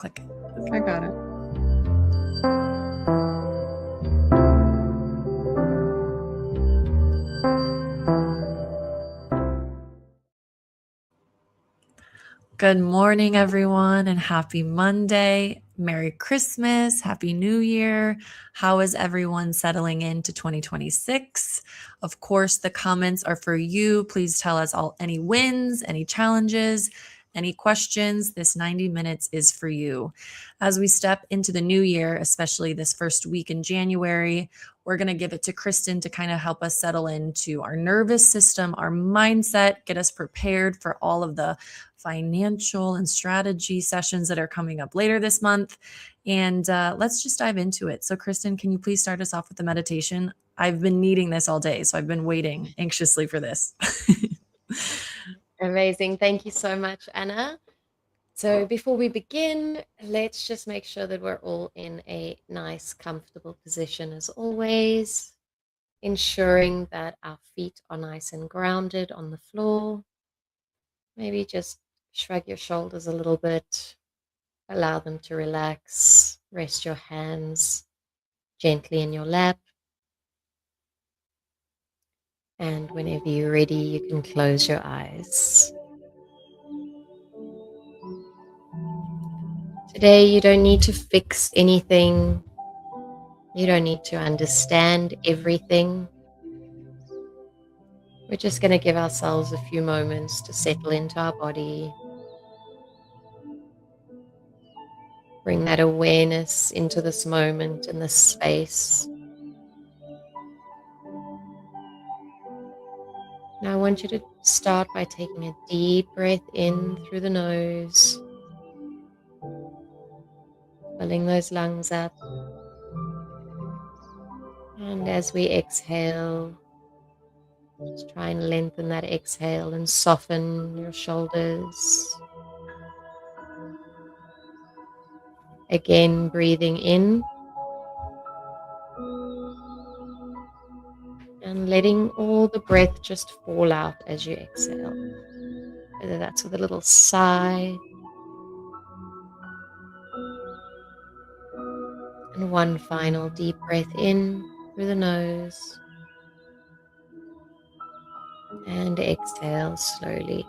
Click. I got it. Good morning, everyone, and happy Monday. Merry Christmas. Happy New Year. How is everyone settling into 2026? Of course, the comments are for you. Please tell us all any wins, any challenges, any questions. This 90 minutes is for you. As we step into the new year, especially this first week in January, we're going to give it to Kristen to kind of help us settle into our nervous system, our mindset, get us prepared for all of the financial and strategy sessions that are coming up later this month. And let's just dive into it. So, Kristen, can you please start us off with the meditation? I've been needing this all day, so I've been waiting anxiously for this. Amazing. Thank you so much, Anna. So before we begin, let's just make sure that we're all in a nice, comfortable position as always, ensuring that our feet are nice and grounded on the floor. Maybe just shrug your shoulders a little bit, allow them to relax, rest your hands gently in your lap. And whenever you're ready, you can close your eyes. Today, you don't need to fix anything. You don't need to understand everything. We're just going to give ourselves a few moments to settle into our body. Bring that awareness into this moment and this space. Now I want you to start by taking a deep breath in through the nose, filling those lungs up. And as we exhale, just try and lengthen that exhale and soften your shoulders. Again, breathing in and letting all the breath just fall out as you exhale. Whether that's with a little sigh. And one final deep breath in through the nose. And exhale slowly.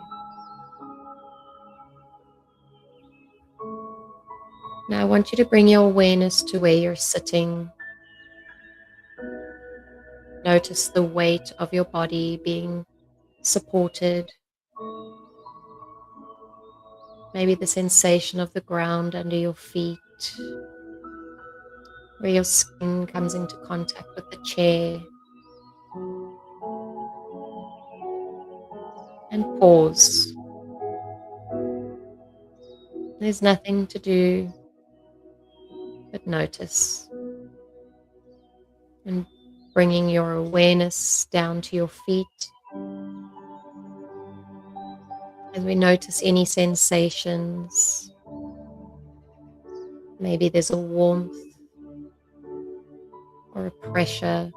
Now I want you to bring your awareness to where you're sitting. Notice the weight of your body being supported. Maybe the sensation of the ground under your feet, where your skin comes into contact with the chair. And pause. There's nothing to do but notice. And bringing your awareness down to your feet. As we notice any sensations, maybe there's a warmth or a pressure.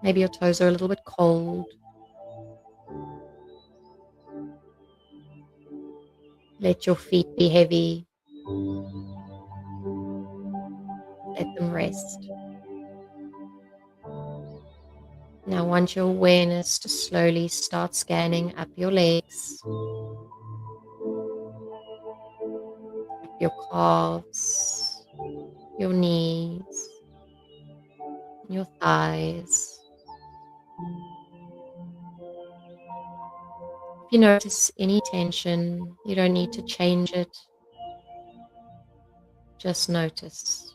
Maybe your toes are a little bit cold. Let your feet be heavy. Let them rest. Now I want your awareness to slowly start scanning up your legs, up your calves, your knees, your thighs. If you notice any tension, you don't need to change it. Just notice.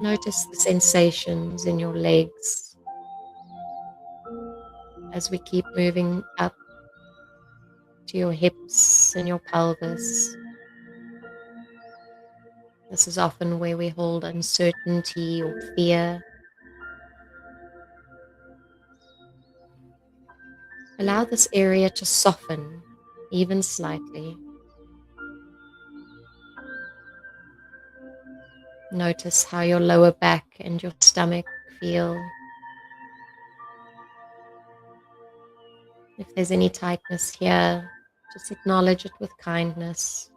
Notice the sensations in your legs as we keep moving up to your hips and your pelvis. This is often where we hold uncertainty or fear. Allow this area to soften, even slightly. Notice how your lower back and your stomach feel. If there's any tightness here, Just acknowledge it with kindness.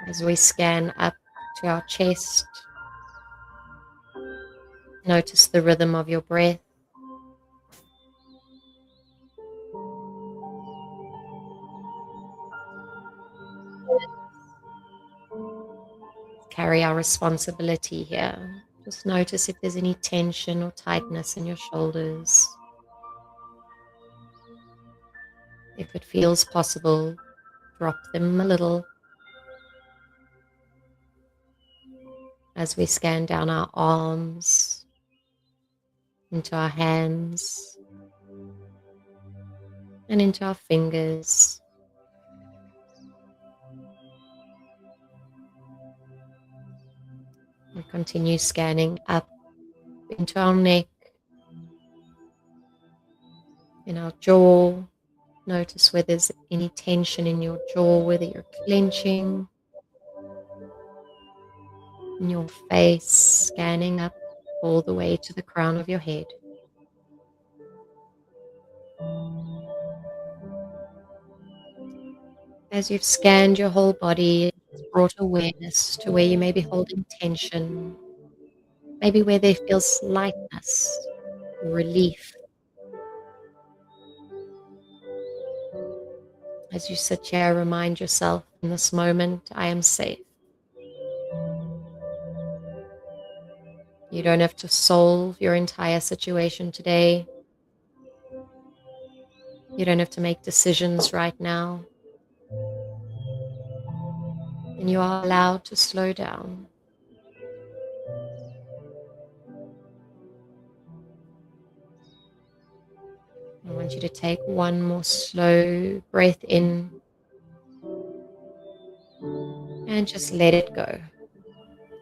As we scan up to our chest, notice the rhythm of your breath. Carry our responsibility here. Just notice if there's any tension or tightness in your shoulders. If it feels possible, drop them a little as we scan down our arms, into our hands, and into our fingers. We continue scanning up into our neck, in our jaw. Notice where there's any tension in your jaw, whether you're clenching, in your face, scanning up all the way to the crown of your head. As you've scanned your whole body, it's brought awareness to where you may be holding tension, maybe where there feels lightness or relief. As you sit here, remind yourself, in this moment, I am safe. You don't have to solve your entire situation today. You don't have to make decisions right now. And you are allowed to slow down. I want you to take one more slow breath in and just let it go.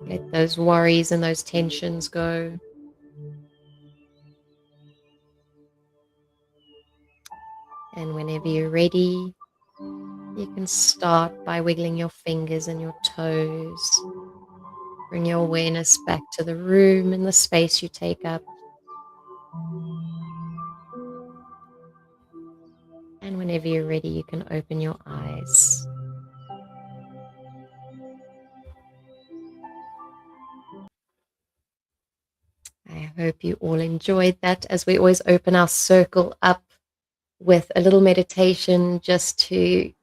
Let those worries and those tensions go. And whenever you're ready, you can start by wiggling your fingers and your toes. Bring your awareness back to the room and the space you take up. And whenever you're ready, you can open your eyes. I hope you all enjoyed that, as we always open our circle up with a little meditation just to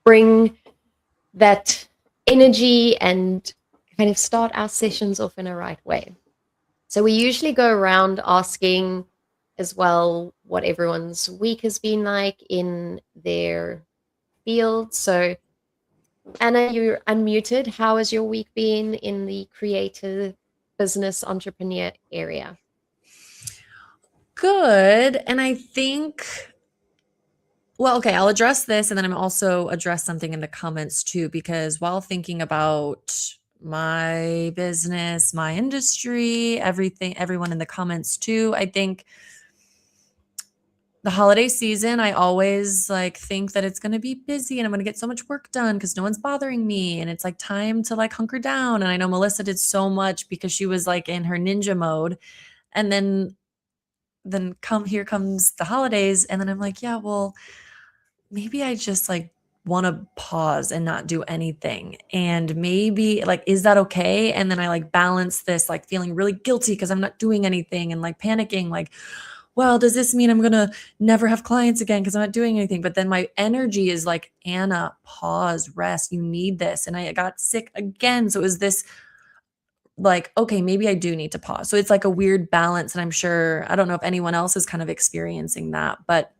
bring that energy and kind of start our sessions off in a right way. So we usually go around asking as well what everyone's week has been like in their field. So Anna, you're unmuted. How has your week been in the creative business entrepreneur area? Good. And I think, well, okay, I'll address this and then I'm also address something in the comments too, because while thinking about my business, my industry, everything, everyone in the comments too, I think the holiday season, I always like think that it's going to be busy and I'm going to get so much work done because no one's bothering me and it's like time to like hunker down. And I know Melissa did so much because she was like in her ninja mode. And then here comes the holidays and then I'm like, yeah, well, maybe I just like want to pause and not do anything. And maybe like, is that okay? And then I like balance this, like feeling really guilty because I'm not doing anything and like panicking, like, well, does this mean I'm going to never have clients again because I'm not doing anything? But then my energy is like, Anna, pause, rest. You need this. And I got sick again. So it was this like, okay, maybe I do need to pause. So it's like a weird balance. And I'm sure, I don't know if anyone else is kind of experiencing that, but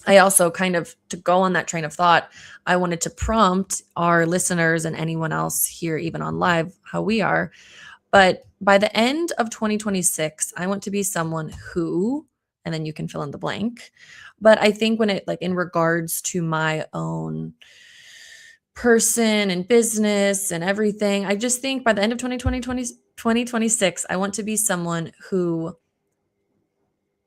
I also kind of, to go on that train of thought, I wanted to prompt our listeners and anyone else here, even on live, how we are. But by the end of 2026, I want to be someone who, and then you can fill in the blank. But I think when it, like, in regards to my own person and business and everything, I just think by the end of 2026, I want to be someone who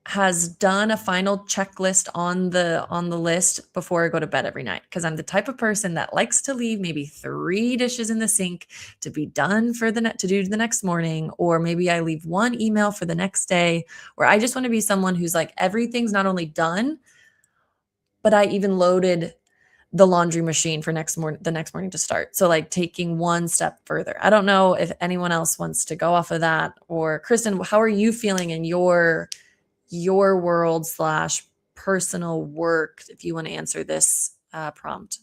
has done a final checklist on the list before I go to bed every night, because I'm the type of person that likes to leave maybe 3 dishes in the sink to be done for to do the next morning, or maybe I leave one email for the next day, where I just want to be someone who's like everything's not only done, but I even loaded the laundry machine for the next morning to start. So like taking one step further. I don't know if anyone else wants to go off of that, or Kristen, how are you feeling in your world slash personal work, if you want to answer this prompt?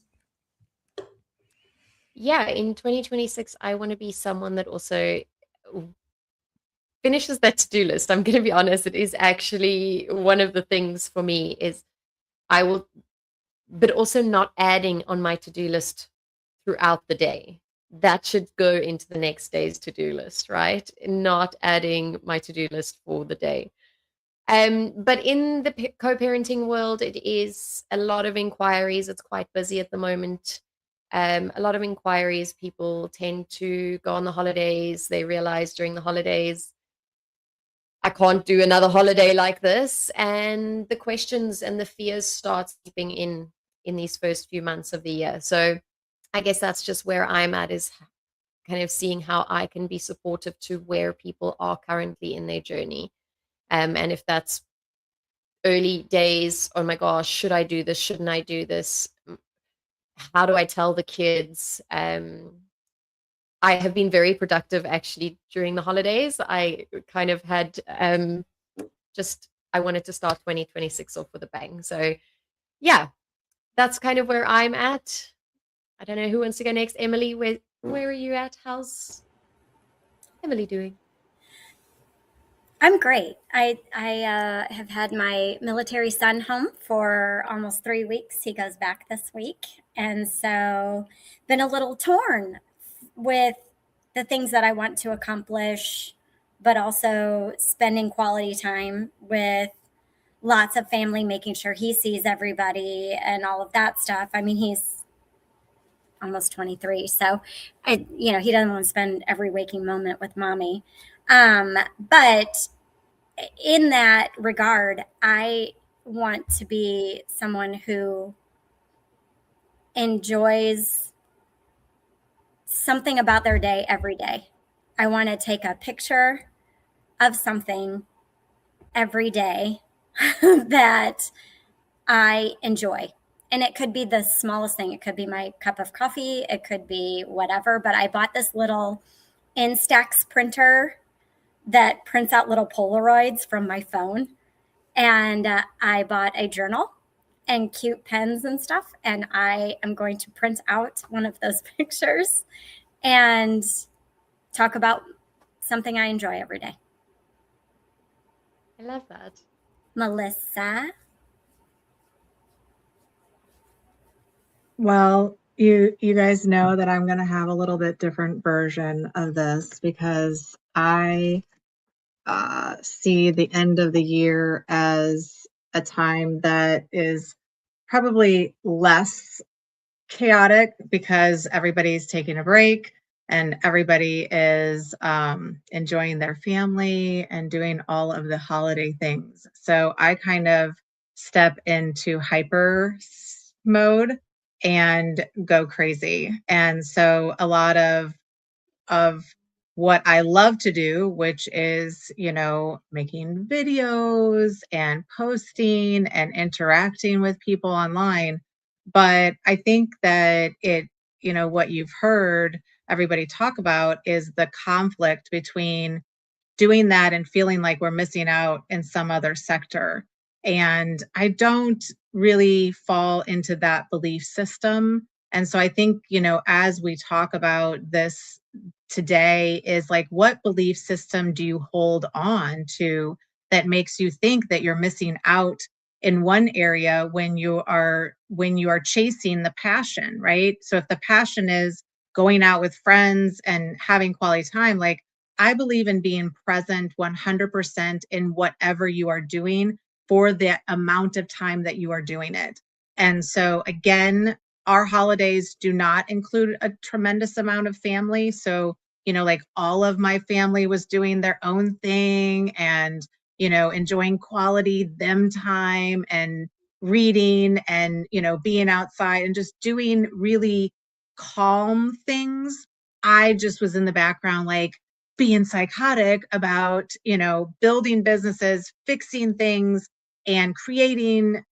Yeah, in 2026, I want to be someone that also finishes that to-do list. I'm going to be honest, it is actually one of the things for me is I will, but also not adding on my to-do list throughout the day. That should go into the next day's to-do list, right? Not adding my to-do list for the day. But in the co-parenting world, it is a lot of inquiries. It's quite busy at the moment. A lot of inquiries. People tend to go on the holidays. They realize during the holidays, I can't do another holiday like this. And the questions and the fears start seeping in these first few months of the year. So I guess that's just where I'm at, is kind of seeing how I can be supportive to where people are currently in their journey. And if that's early days, oh my gosh, should I do this? Shouldn't I do this? How do I tell the kids? I have been very productive actually during the holidays. I kind of had just, I wanted to start 2026 off with a bang. So yeah, that's kind of where I'm at. I don't know who wants to go next. Emily, where are you at? How's Emily doing? I'm great. I have had my military son home for almost 3 weeks. He goes back this week, and so been a little torn with the things that I want to accomplish, but also spending quality time with lots of family, making sure he sees everybody and all of that stuff. I mean, he's almost 23, so he doesn't want to spend every waking moment with mommy. But in that regard, I want to be someone who enjoys something about their day every day. I want to take a picture of something every day that I enjoy. And it could be the smallest thing. It could be my cup of coffee. It could be whatever. But I bought this little Instax printer that prints out little Polaroids from my phone. And I bought a journal and cute pens and stuff. And I am going to print out one of those pictures and talk about something I enjoy every day. I love that. Melissa. Well, you guys know that I'm going to have a little bit different version of this, because I see the end of the year as a time that is probably less chaotic, because everybody's taking a break and everybody is enjoying their family and doing all of the holiday things. So I kind of step into hyper mode and go crazy. And so a lot of what I love to do, which is, making videos and posting and interacting with people online. But I think that what you've heard everybody talk about is the conflict between doing that and feeling like we're missing out in some other sector. And I don't really fall into that belief system. And so I think, as we talk about this today, is like, what belief system do you hold on to that makes you think that you're missing out in one area when you are chasing the passion, right? So if the passion is going out with friends and having quality time, like, I believe in being present 100% in whatever you are doing for the amount of time that you are doing it. And so again, our holidays do not include a tremendous amount of family. So, like, all of my family was doing their own thing, and enjoying quality them time and reading and, being outside and just doing really calm things. I just was in the background, like being psychotic about, building businesses, fixing things and creating,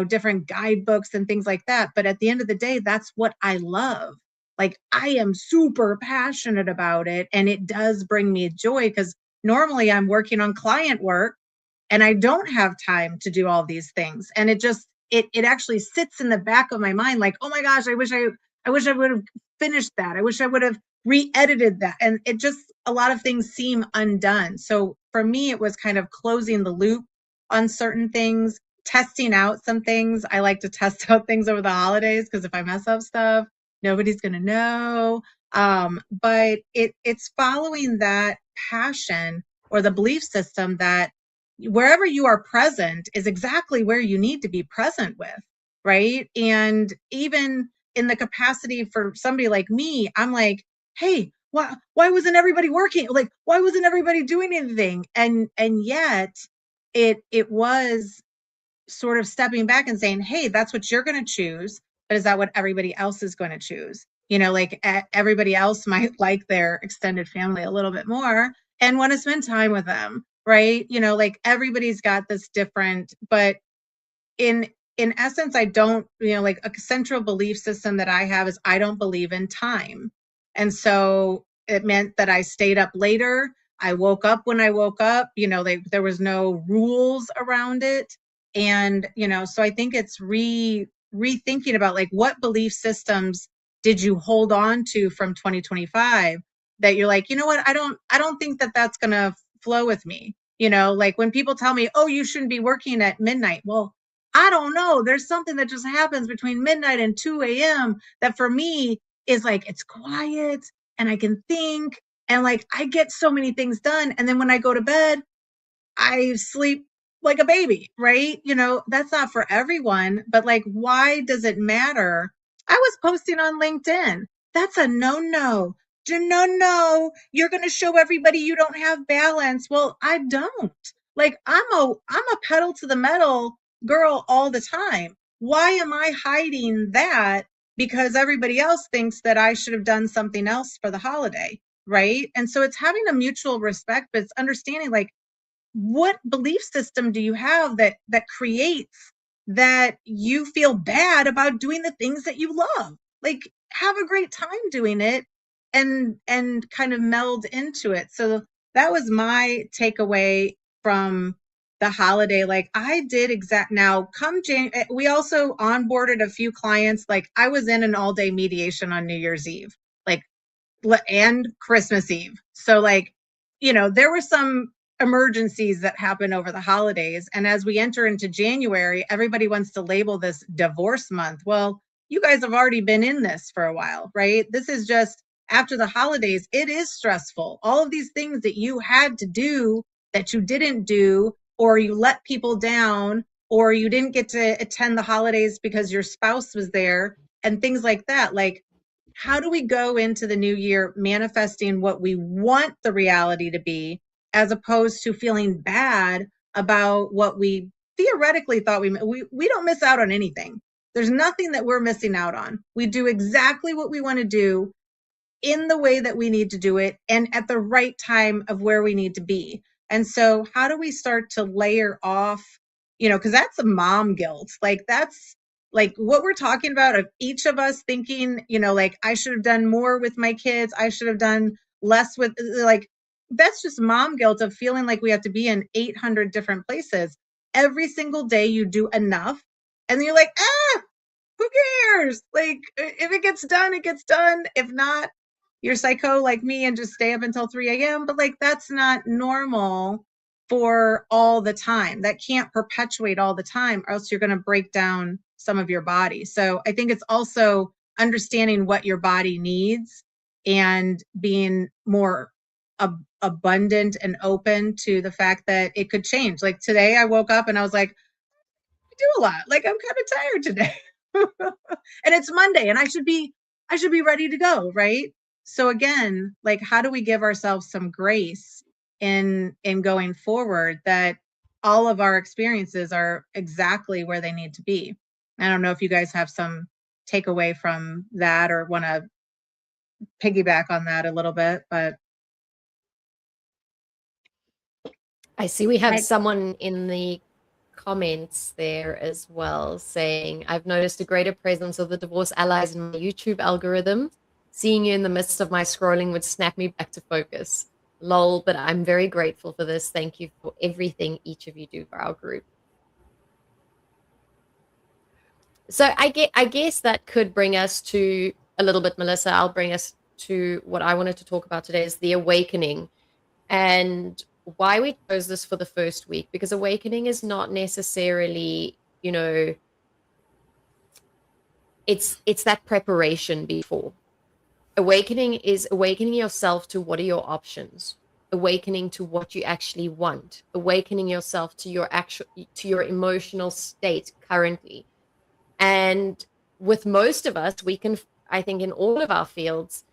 different guidebooks and things like that. But at the end of the day, that's what I love. Like I am super passionate about it and it does bring me joy because normally I'm working on client work and I don't have time to do all these things. And it actually sits in the back of my mind like, oh my gosh, I wish I would have finished that. I wish I would have re-edited that. And it just, a lot of things seem undone. So for me, it was kind of closing the loop on certain things, testing out some things. I like to test out things over the holidays because if I mess up stuff, nobody's going to know. But it's following that passion or the belief system that wherever you are present is exactly where you need to be present with, right? And even in the capacity for somebody like me, I'm like, hey, why wasn't everybody working? Like, why wasn't everybody doing anything? And yet it was sort of stepping back and saying, hey, that's what you're going to choose, but is that what everybody else is going to choose? Like everybody else might like their extended family a little bit more and want to spend time with them, right? Like everybody's got this different, but in essence, I don't, like a central belief system that I have is I don't believe in time. And so it meant that I stayed up later. I woke up when I woke up, there was no rules around it. And, so I think it's rethinking about like what belief systems did you hold on to from 2025 that you're like, what, I don't think that that's going to flow with me. Like when people tell me, oh, you shouldn't be working at midnight. Well, I don't know. There's something that just happens between midnight and 2 a.m. that for me is like, it's quiet and I can think and like I get so many things done. And then when I go to bed, I sleep like a baby, right? That's not for everyone, but like, why does it matter? I was posting on LinkedIn. That's a no. No. You're going to show everybody you don't have balance. Well, I don't. Like I'm a pedal to the metal girl all the time. Why am I hiding that? Because everybody else thinks that I should have done something else for the holiday, right? And so it's having a mutual respect, but it's understanding like what belief system do you have that creates that you feel bad about doing the things that you love? Like have a great time doing it and kind of meld into it. So that was my takeaway from the holiday. Like I did now come January, we also onboarded a few clients. Like I was in an all day mediation on New Year's Eve, like and Christmas Eve. So like, there were some emergencies that happen over the holidays. And as we enter into January, everybody wants to label this divorce month. Well, you guys have already been in this for a while, right? This is just after the holidays. It is stressful. All of these things that you had to do that you didn't do, or you let people down, or you didn't get to attend the holidays because your spouse was there and things like that. Like, how do we go into the new year manifesting what we want the reality to be, as opposed to feeling bad about what we theoretically thought we don't miss out on anything. There's nothing that we're missing out on. We do exactly what we want to do in the way that we need to do it and at the right time of where we need to be. And so how do we start to layer off, because that's a mom guilt. Like that's like what we're talking about of each of us thinking, like I should have done more with my kids. I should have done less with like, that's just mom guilt of feeling like we have to be in 800 different places. Every single day you do enough. And then you're like, who cares? Like if it gets done, it gets done. If not, you're psycho like me and just stay up until 3 a.m. But like that's not normal for all the time. That can't perpetuate all the time, or else you're going to break down some of your body. So I think it's also understanding what your body needs and being more abundant and open to the fact that it could change. Like today I woke up and I was like, I do a lot. Like I'm kind of tired today. And it's Monday and I should be ready to go, right? So again, like how do we give ourselves some grace in going forward that all of our experiences are exactly where they need to be. I don't know if you guys have some takeaway from that or want to piggyback on that a little bit, but I see we have I, someone in the comments there as well saying, I've noticed a greater presence of the divorce allies in my YouTube algorithm. Seeing you in the midst of my scrolling would snap me back to focus. Lol, but I'm very grateful for this. Thank you for everything each of you do for our group. So I guess that could bring us to a little bit, Melissa. I'll bring us to what I wanted to talk about today is the awakening, and why we chose this for the first week, because awakening is not necessarily, it's that preparation before. Awakening is awakening yourself to what are your options, awakening to what you actually want, awakening yourself to your emotional state currently. And with most of us, we can, I think in all of our fields,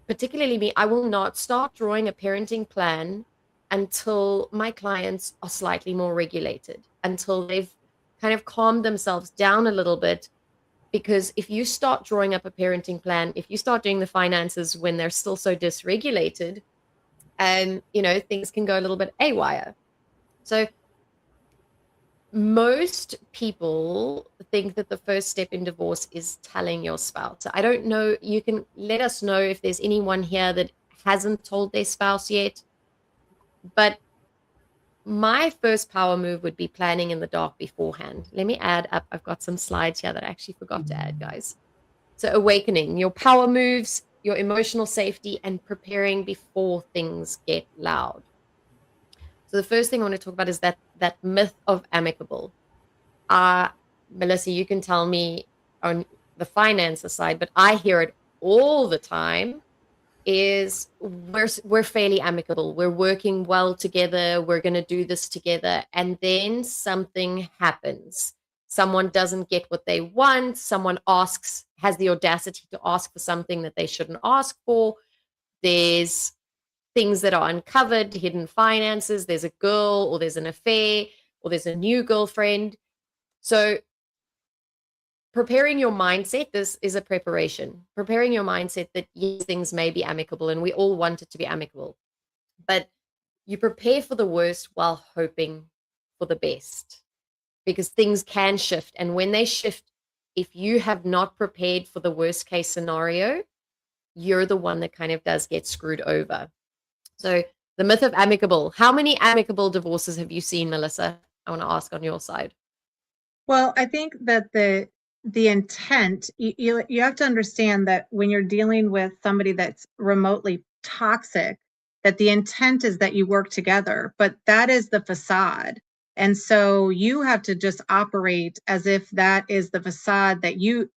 particularly me, I will not start drawing a parenting plan until my clients are slightly more regulated, until they've kind of calmed themselves down a little bit. Because if you start drawing up a parenting plan, if you start doing the finances when they're still so dysregulated, things can go a little bit haywire. So most people think that the first step in divorce is telling your spouse. So I don't know, you can let us know if there's anyone here that hasn't told their spouse yet. But my first power move would be planning in the dark beforehand. Let me add up. I've got some slides here that I actually forgot to add, guys. So awakening, your power moves, your emotional safety, and preparing before things get loud. So the first thing I want to talk about is that myth of amicable. Melissa, you can tell me on the finances side, but I hear it all the time, is we're fairly amicable. We're working well together. We're going to do this together. And then something happens. Someone doesn't get what they want. Someone has the audacity to ask for something that they shouldn't ask for. There's things that are uncovered, hidden finances. There's a girl, or there's an affair, or there's a new girlfriend. So preparing your mindset, this is a preparation. Preparing your mindset that yes, things may be amicable, and we all want it to be amicable. But you prepare for the worst while hoping for the best, because things can shift. And when they shift, if you have not prepared for the worst case scenario, you're the one that kind of does get screwed over. So the myth of amicable. How many amicable divorces have you seen, Melissa? I want to ask on your side. Well, I think that the intent, you have to understand that when you're dealing with somebody that's remotely toxic, that the intent is that you work together, but that is the facade. And so you have to just operate as if that is the facade, that you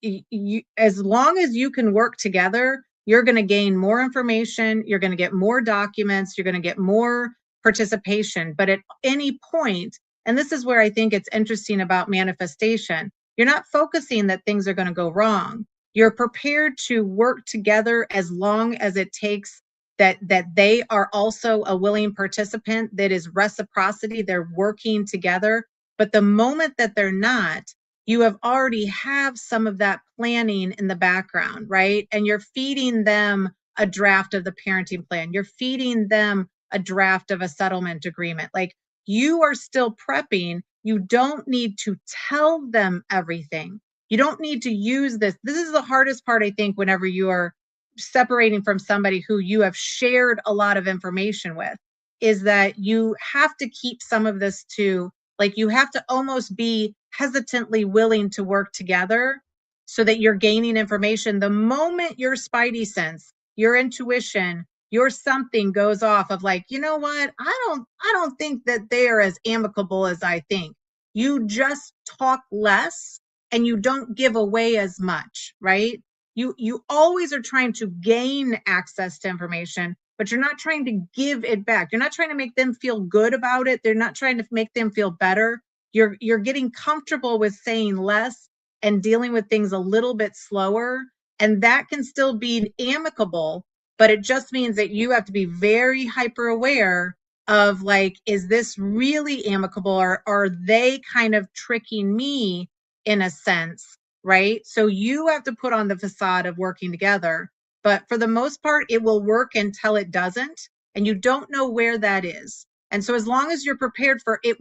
as long as you can work together, you're going to gain more information, you're going to get more documents, you're going to get more participation. But at any point, and this is where I think it's interesting about manifestation, you're not focusing that things are going to go wrong. You're prepared to work together as long as it takes that they are also a willing participant, that is reciprocity, they're working together. But the moment that they're not, you have already have some of that planning in the background, right? And you're feeding them a draft of the parenting plan. You're feeding them a draft of a settlement agreement. Like, you are still prepping. You don't need to tell them everything. You don't need to use this. This is the hardest part, I think, whenever you are separating from somebody who you have shared a lot of information with, is that you have to keep some of this to, like, you have to almost be hesitantly willing to work together so that you're gaining information. The moment your spidey sense, your intuition, your something goes off of like, you know what, I don't think that they are as amicable as I think, you just talk less and you don't give away as much, right? You always are trying to gain access to information, but you're not trying to give it back. You're not trying to make them feel good about it. They're not trying to make them feel better. You're getting comfortable with saying less and dealing with things a little bit slower, and that can still be amicable, but it just means that you have to be very hyper aware of like, is this really amicable, or are they kind of tricking me in a sense, right? So you have to put on the facade of working together, but for the most part, it will work until it doesn't, and you don't know where that is. And so as long as you're prepared for it,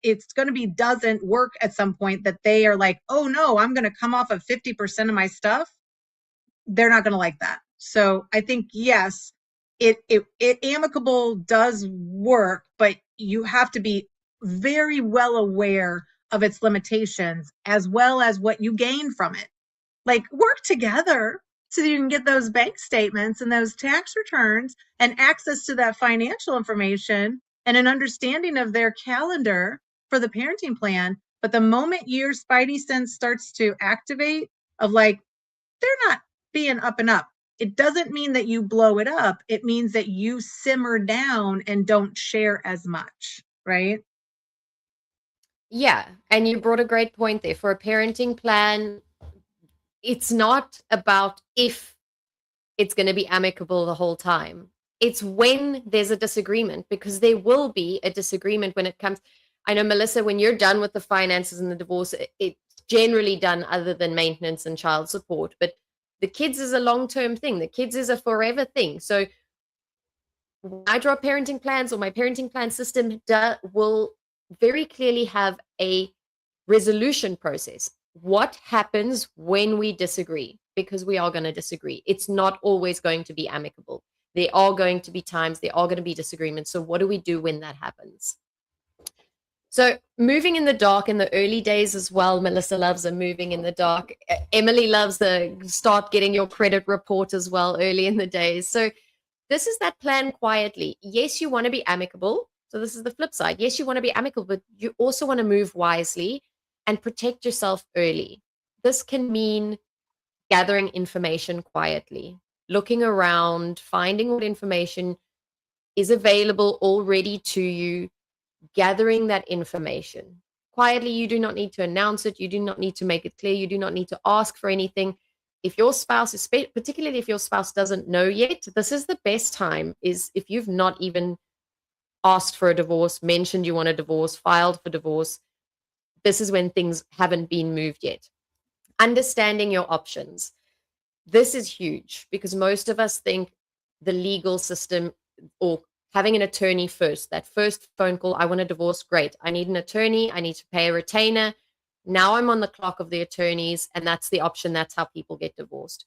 it's going to be doesn't work at some point, that they are like, oh no, I'm going to come off of 50% of my stuff. They're not going to like that. So I think, yes, it amicable does work, but you have to be very well aware of its limitations as well as what you gain from it. Like, work together so that you can get those bank statements and those tax returns and access to that financial information and an understanding of their calendar for the parenting plan. But the moment your spidey sense starts to activate of like, they're not being up and up, it doesn't mean that you blow it up. It means that you simmer down and don't share as much, right? Yeah. And you brought a great point there. For a parenting plan, it's not about if it's going to be amicable the whole time. It's when there's a disagreement, because there will be a disagreement when it comes. I know, Melissa, when you're done with the finances and the divorce, it's generally done other than maintenance and child support. But the kids is a long-term thing. The kids is a forever thing. So when I draw parenting plans, or my parenting plan system will very clearly have a resolution process. What happens when we disagree? Because we are going to disagree. It's not always going to be amicable. There are going to be times, there are going to be disagreements. So what do we do when that happens? So moving in the dark in the early days as well. Melissa loves a moving in the dark. Emily loves the start getting your credit report as well early in the days. So this is that plan quietly. Yes, you want to be amicable. So this is the flip side. Yes, you want to be amicable, but you also want to move wisely and protect yourself early. This can mean gathering information quietly, looking around, finding what information is available already to you, gathering that information quietly. You do not need to announce it. You do not need to make it clear. You do not need to ask for anything. If your spouse is, particularly if your spouse doesn't know yet, this is the best time, is if you've not even asked for a divorce, mentioned you want a divorce, filed for divorce. This is when things haven't been moved yet. Understanding your options. This is huge, because most of us think the legal system, or having an attorney first, that first phone call, I want a divorce, great. I need an attorney. I need to pay a retainer. Now I'm on the clock of the attorneys, and that's the option. That's how people get divorced.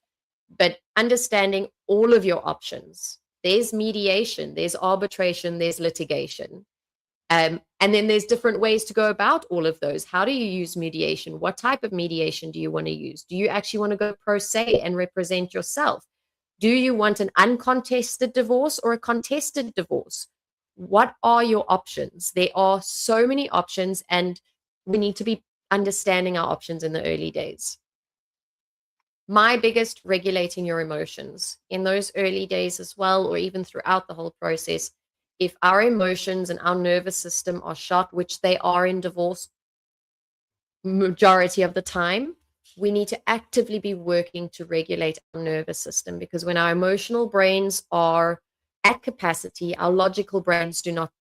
But understanding all of your options. There's mediation, there's arbitration, there's litigation. And then there's different ways to go about all of those. How do you use mediation? What type of mediation do you want to use? Do you actually want to go pro se and represent yourself? Do you want an uncontested divorce or a contested divorce? What are your options? There are so many options, and we need to be understanding our options in the early days. My biggest, regulating your emotions in those early days as well, or even throughout the whole process. If our emotions and our nervous system are shot, which they are in divorce majority of the time, we need to actively be working to regulate our nervous system, because when our emotional brains are at capacity, our logical brains do not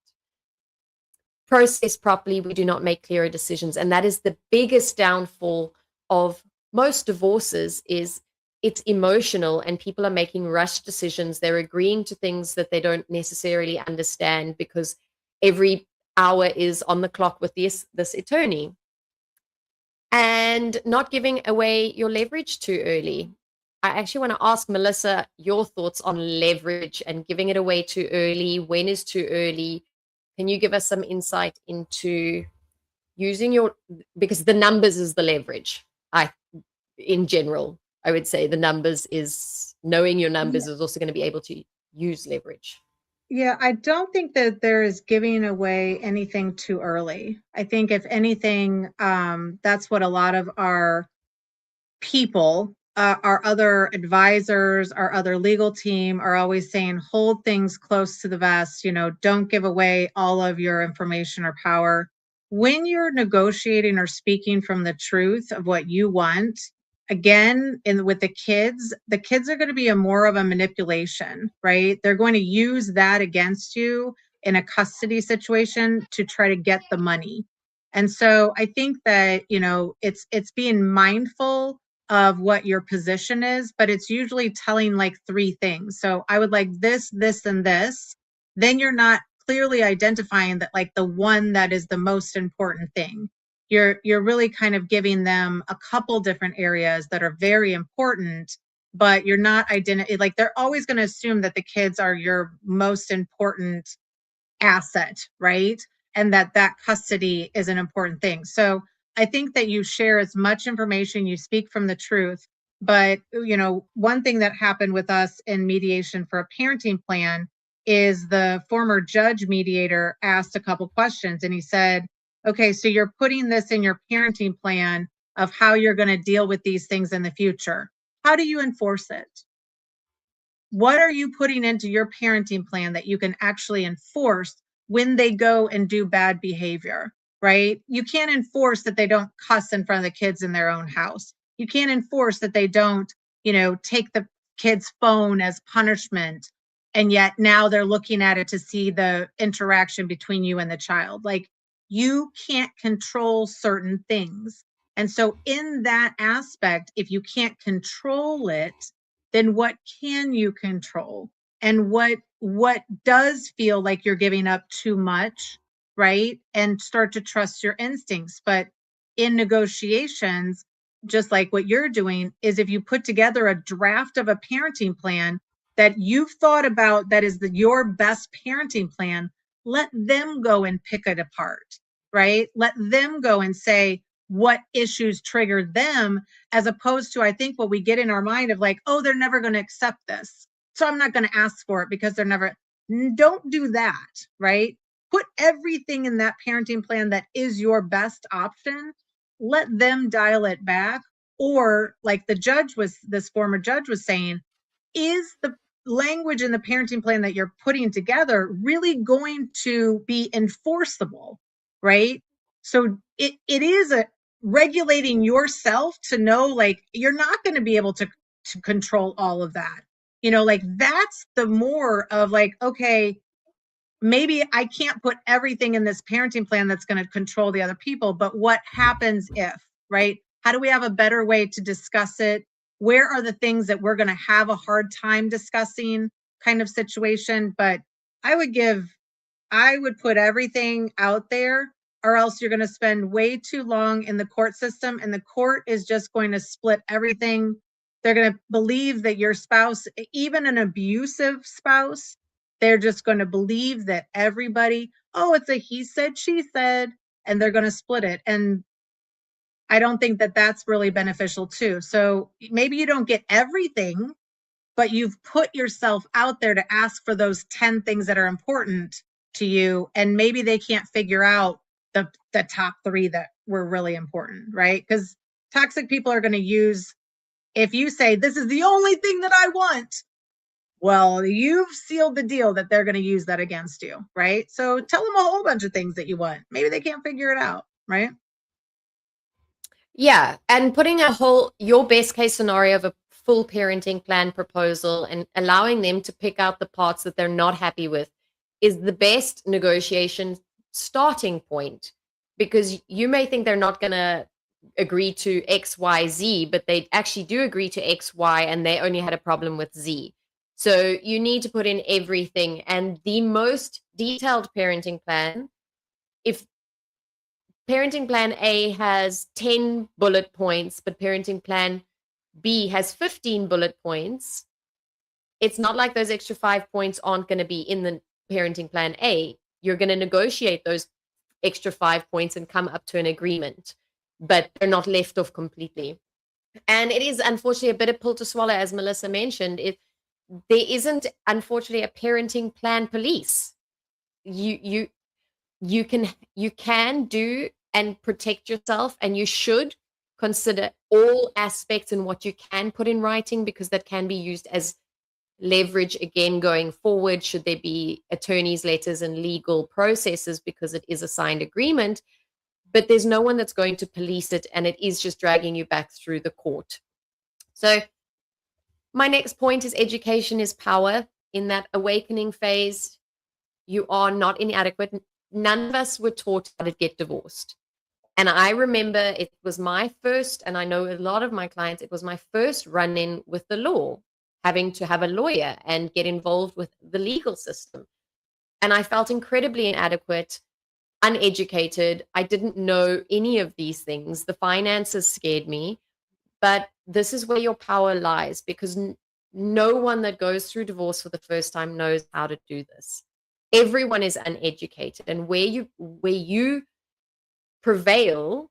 process properly, we do not make clearer decisions. And that is the biggest downfall of most divorces, is it's emotional and people are making rushed decisions. They're agreeing to things that they don't necessarily understand, because every hour is on the clock with this attorney. And not giving away your leverage too early. I actually want to ask Melissa your thoughts on leverage and giving it away too early. When is too early? Can you give us some insight into using because the numbers is the leverage. In general, I would say the numbers is, knowing your numbers is also going to be able to use leverage. Yeah, I don't think that there is giving away anything too early. I think if anything, that's what a lot of our people, our other advisors, our other legal team are always saying, hold things close to the vest, don't give away all of your information or power. When you're negotiating or speaking from the truth of what you want, again, with the kids are going to be more of a manipulation, right? They're going to use that against you in a custody situation to try to get the money. And so I think that, it's being mindful of what your position is, but it's usually telling like three things. So I would like this, this, and this. Then you're not clearly identifying that like the one that is the most important thing. You're really kind of giving them a couple different areas that are very important, but you're not like they're always going to assume that the kids are your most important asset, right? And that custody is an important thing. So I think that you share as much information, you speak from the truth. But, one thing that happened with us in mediation for a parenting plan is the former judge mediator asked a couple questions and he said, okay, so you're putting this in your parenting plan of how you're going to deal with these things in the future. How do you enforce it? What are you putting into your parenting plan that you can actually enforce when they go and do bad behavior, right? You can't enforce that they don't cuss in front of the kids in their own house. You can't enforce that they don't, take the kid's phone as punishment. And yet now they're looking at it to see the interaction between you and the child. Like, you can't control certain things. And so in that aspect, if you can't control it, then what can you control? And what does feel like you're giving up too much, right? And start to trust your instincts. But in negotiations, just like what you're doing, is if you put together a draft of a parenting plan that you've thought about, that is your best parenting plan, let them go and pick it apart, right? Let them go and say what issues triggered them, as opposed to, I think, what we get in our mind of like, oh, they're never going to accept this, so I'm not going to ask for it because they're never. Don't do that, right? Put everything in that parenting plan that is your best option. Let them dial it back. Or like this former judge was saying, is the language in the parenting plan that you're putting together really going to be enforceable, right? So it is a regulating yourself to know, like, you're not going to be able to control all of that. Like, that's the more of like, okay, maybe I can't put everything in this parenting plan that's going to control the other people, but what happens if, right? How do we have a better way to discuss it? Where are the things that we're going to have a hard time discussing, kind of situation? But I would put everything out there, or else you're going to spend way too long in the court system, and the court is just going to split everything. They're going to believe that your spouse, even an abusive spouse, they're just going to believe that everybody, oh, it's a he said, she said, and they're going to split it. And I don't think that that's really beneficial too. So maybe you don't get everything, but you've put yourself out there to ask for those 10 things that are important to you. And maybe they can't figure out the top 3 that were really important, right? Because toxic people are going to use, if you say, this is the only thing that I want, well, you've sealed the deal that they're going to use that against you, right? So tell them a whole bunch of things that you want. Maybe they can't figure it out, right? Yeah, and putting your best case scenario of a full parenting plan proposal and allowing them to pick out the parts that they're not happy with is the best negotiation starting point, because you may think they're not going to agree to X, Y, Z, but they actually do agree to X, Y, and they only had a problem with Z. So you need to put in everything. And the most detailed parenting plan, if parenting plan A has 10 bullet points, but parenting plan B has 15 bullet points, it's not like those extra 5 points aren't going to be in the parenting plan A. You're going to negotiate those extra 5 points and come up to an agreement, but they're not left off completely. And it is unfortunately a bitter pill to swallow, as Melissa mentioned. There isn't, unfortunately, a parenting plan police. You can do and protect yourself, and you should consider all aspects and what you can put in writing, because that can be used as leverage again going forward, should there be attorneys' letters and legal processes, because it is a signed agreement. But there's no one that's going to police it, and it is just dragging you back through the court. So my next point is education is power. In that awakening phase, You are not inadequate. None of us were taught how to get divorced. And I remember it was my first, and I know a lot of my clients, it was my first run in with the law, having to have a lawyer and get involved with the legal system. And I felt incredibly inadequate, uneducated. I didn't know any of these things. The finances scared me. But this is where your power lies, because no one that goes through divorce for the first time knows how to do this. Everyone is uneducated. And where you prevail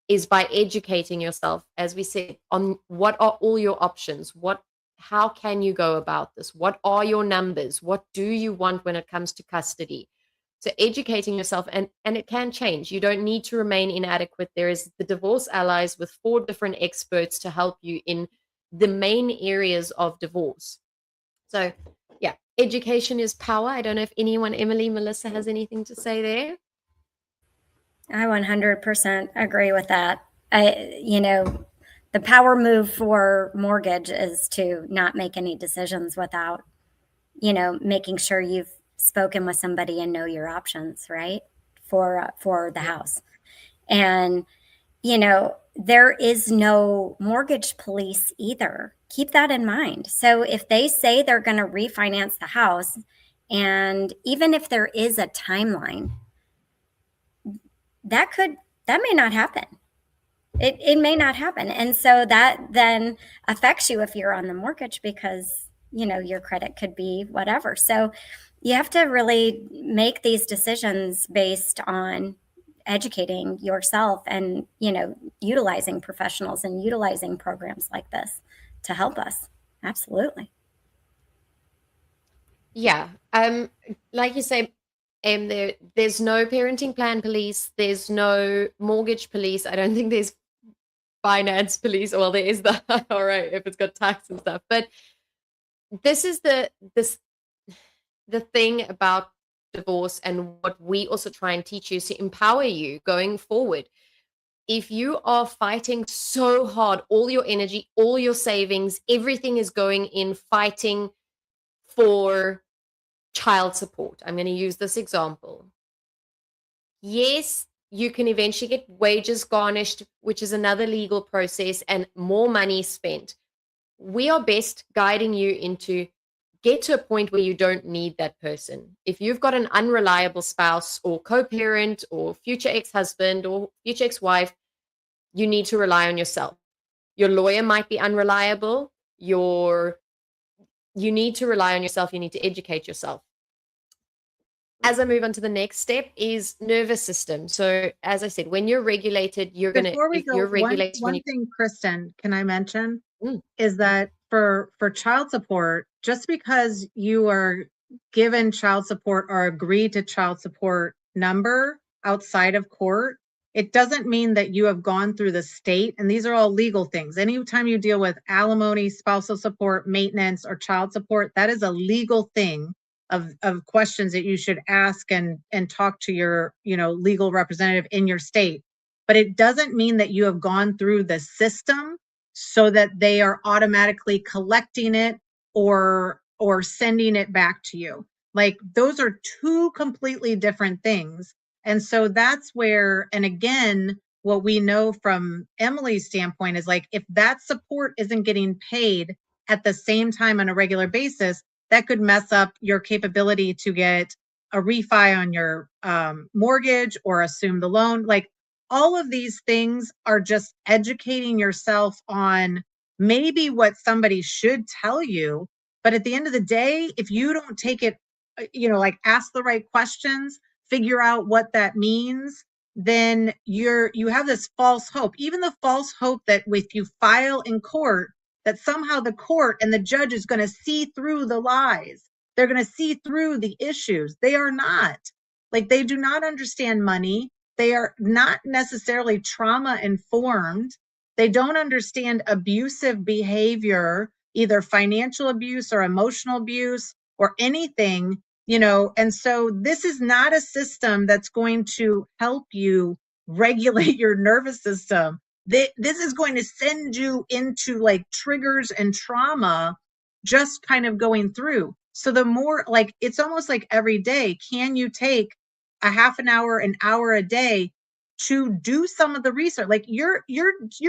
is by educating yourself, as we said, on what are all your options, how can you go about this, what are your numbers, what do you want when it comes to custody. So educating yourself, and it can change. You don't need to remain inadequate. There is the Divorce Allies with 4 different experts to help you in the main areas of divorce. So yeah, education is power. I don't know if anyone, Emily, Melissa, has anything to say there. I 100% agree with that. The power move for mortgage is to not make any decisions without, making sure you've spoken with somebody and know your options, right? For the house. And, there is no mortgage police either. Keep that in mind. So if they say they're going to refinance the house, and even if there is a timeline, that may not happen. It may not happen. And so that then affects you if you're on the mortgage, because, your credit could be whatever. So you have to really make these decisions based on educating yourself and, utilizing professionals and utilizing programs like this to help us. Absolutely. Yeah. Like you say, there's no parenting plan police, there's no mortgage police. I don't think there's finance police. Well, there is the IRA if it's got tax and stuff. But this is the thing about divorce, and what we also try and teach you is to empower you going forward. If you are fighting so hard, all your energy, all your savings, everything is going in fighting for child support. I'm going to use this example. Yes, you can eventually get wages garnished, which is another legal process, and more money spent. We are best guiding you into get to a point where you don't need that person. If you've got an unreliable spouse or co-parent or future ex-husband or future ex-wife, you need to rely on yourself. Your lawyer might be unreliable. You need to rely on yourself. You need to educate yourself. As I move on to the next step is nervous system. So as I said, when you're regulated, you're going to, if you're regulated. One thing, Kristen, can I mention is that for child support, just because you are given child support or agree to child support number outside of court, it doesn't mean that you have gone through the state. And these are all legal things. Anytime you deal with alimony, spousal support, maintenance, or child support, that is a legal thing of questions that you should ask and talk to your, legal representative in your state. But it doesn't mean that you have gone through the system so that they are automatically collecting it or sending it back to you. Like, those are 2 completely different things. And so that's where, and again, what we know from Emily's standpoint is, like, if that support isn't getting paid at the same time on a regular basis, that could mess up your capability to get a refi on your mortgage or assume the loan. Like, all of these things are just educating yourself on maybe what somebody should tell you. But at the end of the day, if you don't take it, like, ask the right questions, figure out what that means, then you have this false hope. Even the false hope that if you file in court, that somehow the court and the judge is going to see through the lies. They're going to see through the issues. They are not. Like, they do not understand money. They are not necessarily trauma informed. They don't understand abusive behavior, either financial abuse or emotional abuse or anything, and so this is not a system that's going to help you regulate your nervous system. This is going to send you into, like, triggers and trauma just kind of going through. So the more, like, it's almost like every day, can you take a half an hour a day to do some of the research? Like you're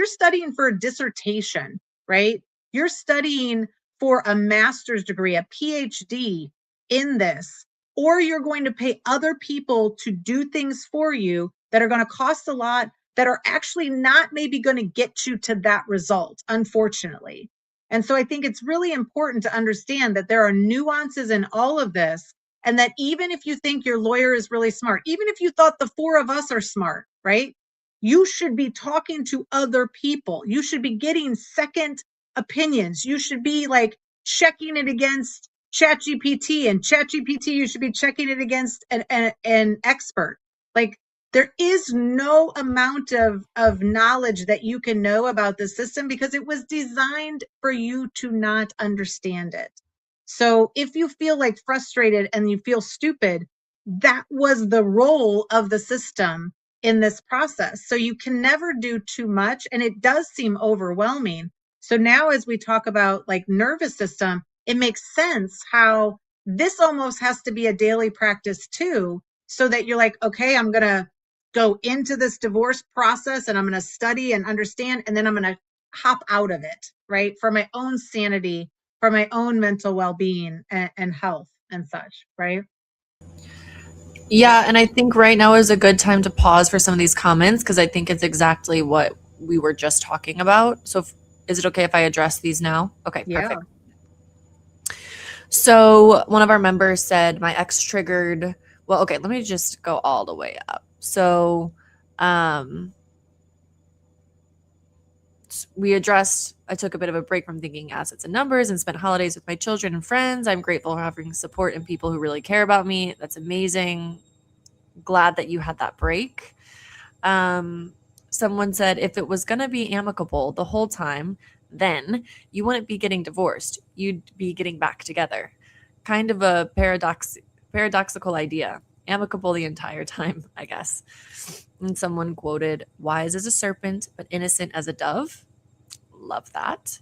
studying for a dissertation, right? You're studying for a master's degree, a PhD in this, or you're going to pay other people to do things for you that are going to cost a lot, that are actually not maybe going to get you to that result, unfortunately. And so I think it's really important to understand that there are nuances in all of this, and that even if you think your lawyer is really smart, even if you thought the four of us are smart, right? You should be talking to other people. You should be getting second opinions. You should be like checking it against ChatGPT, and ChatGPT, you should be checking it against an expert. Like, there is no amount of knowledge that you can know about the system because it was designed for you to not understand it. So if you feel like frustrated and you feel stupid, that was the role of the system in this process. So you can never do too much, and it does seem overwhelming. So now as we talk about like nervous system, it makes sense how this almost has to be a daily practice too, so that you're like, okay, I'm going to go into this divorce process and I'm going to study and understand, and then I'm going to hop out of it, right? For my own sanity, for my own mental well-being and health and such, right? Yeah, and I think right now is a good time to pause for some of these comments because I think it's exactly what we were just talking about. So, is it okay if I address these now? Okay, Yeah. perfect. So, one of our members said, my ex triggered. Well, okay, let me just go all the way up. So, we addressed, I took a bit of a break from thinking assets and numbers and spent holidays with my children and friends. I'm grateful for having support and people who really care about me. That's amazing. Glad that you had that break. Someone said if it was going to be amicable the whole time, then you wouldn't be getting divorced. You'd be getting back together. Kind of a paradoxical idea. Amicable the entire time, I guess. And someone quoted, wise as a serpent, but innocent as a dove. Love that.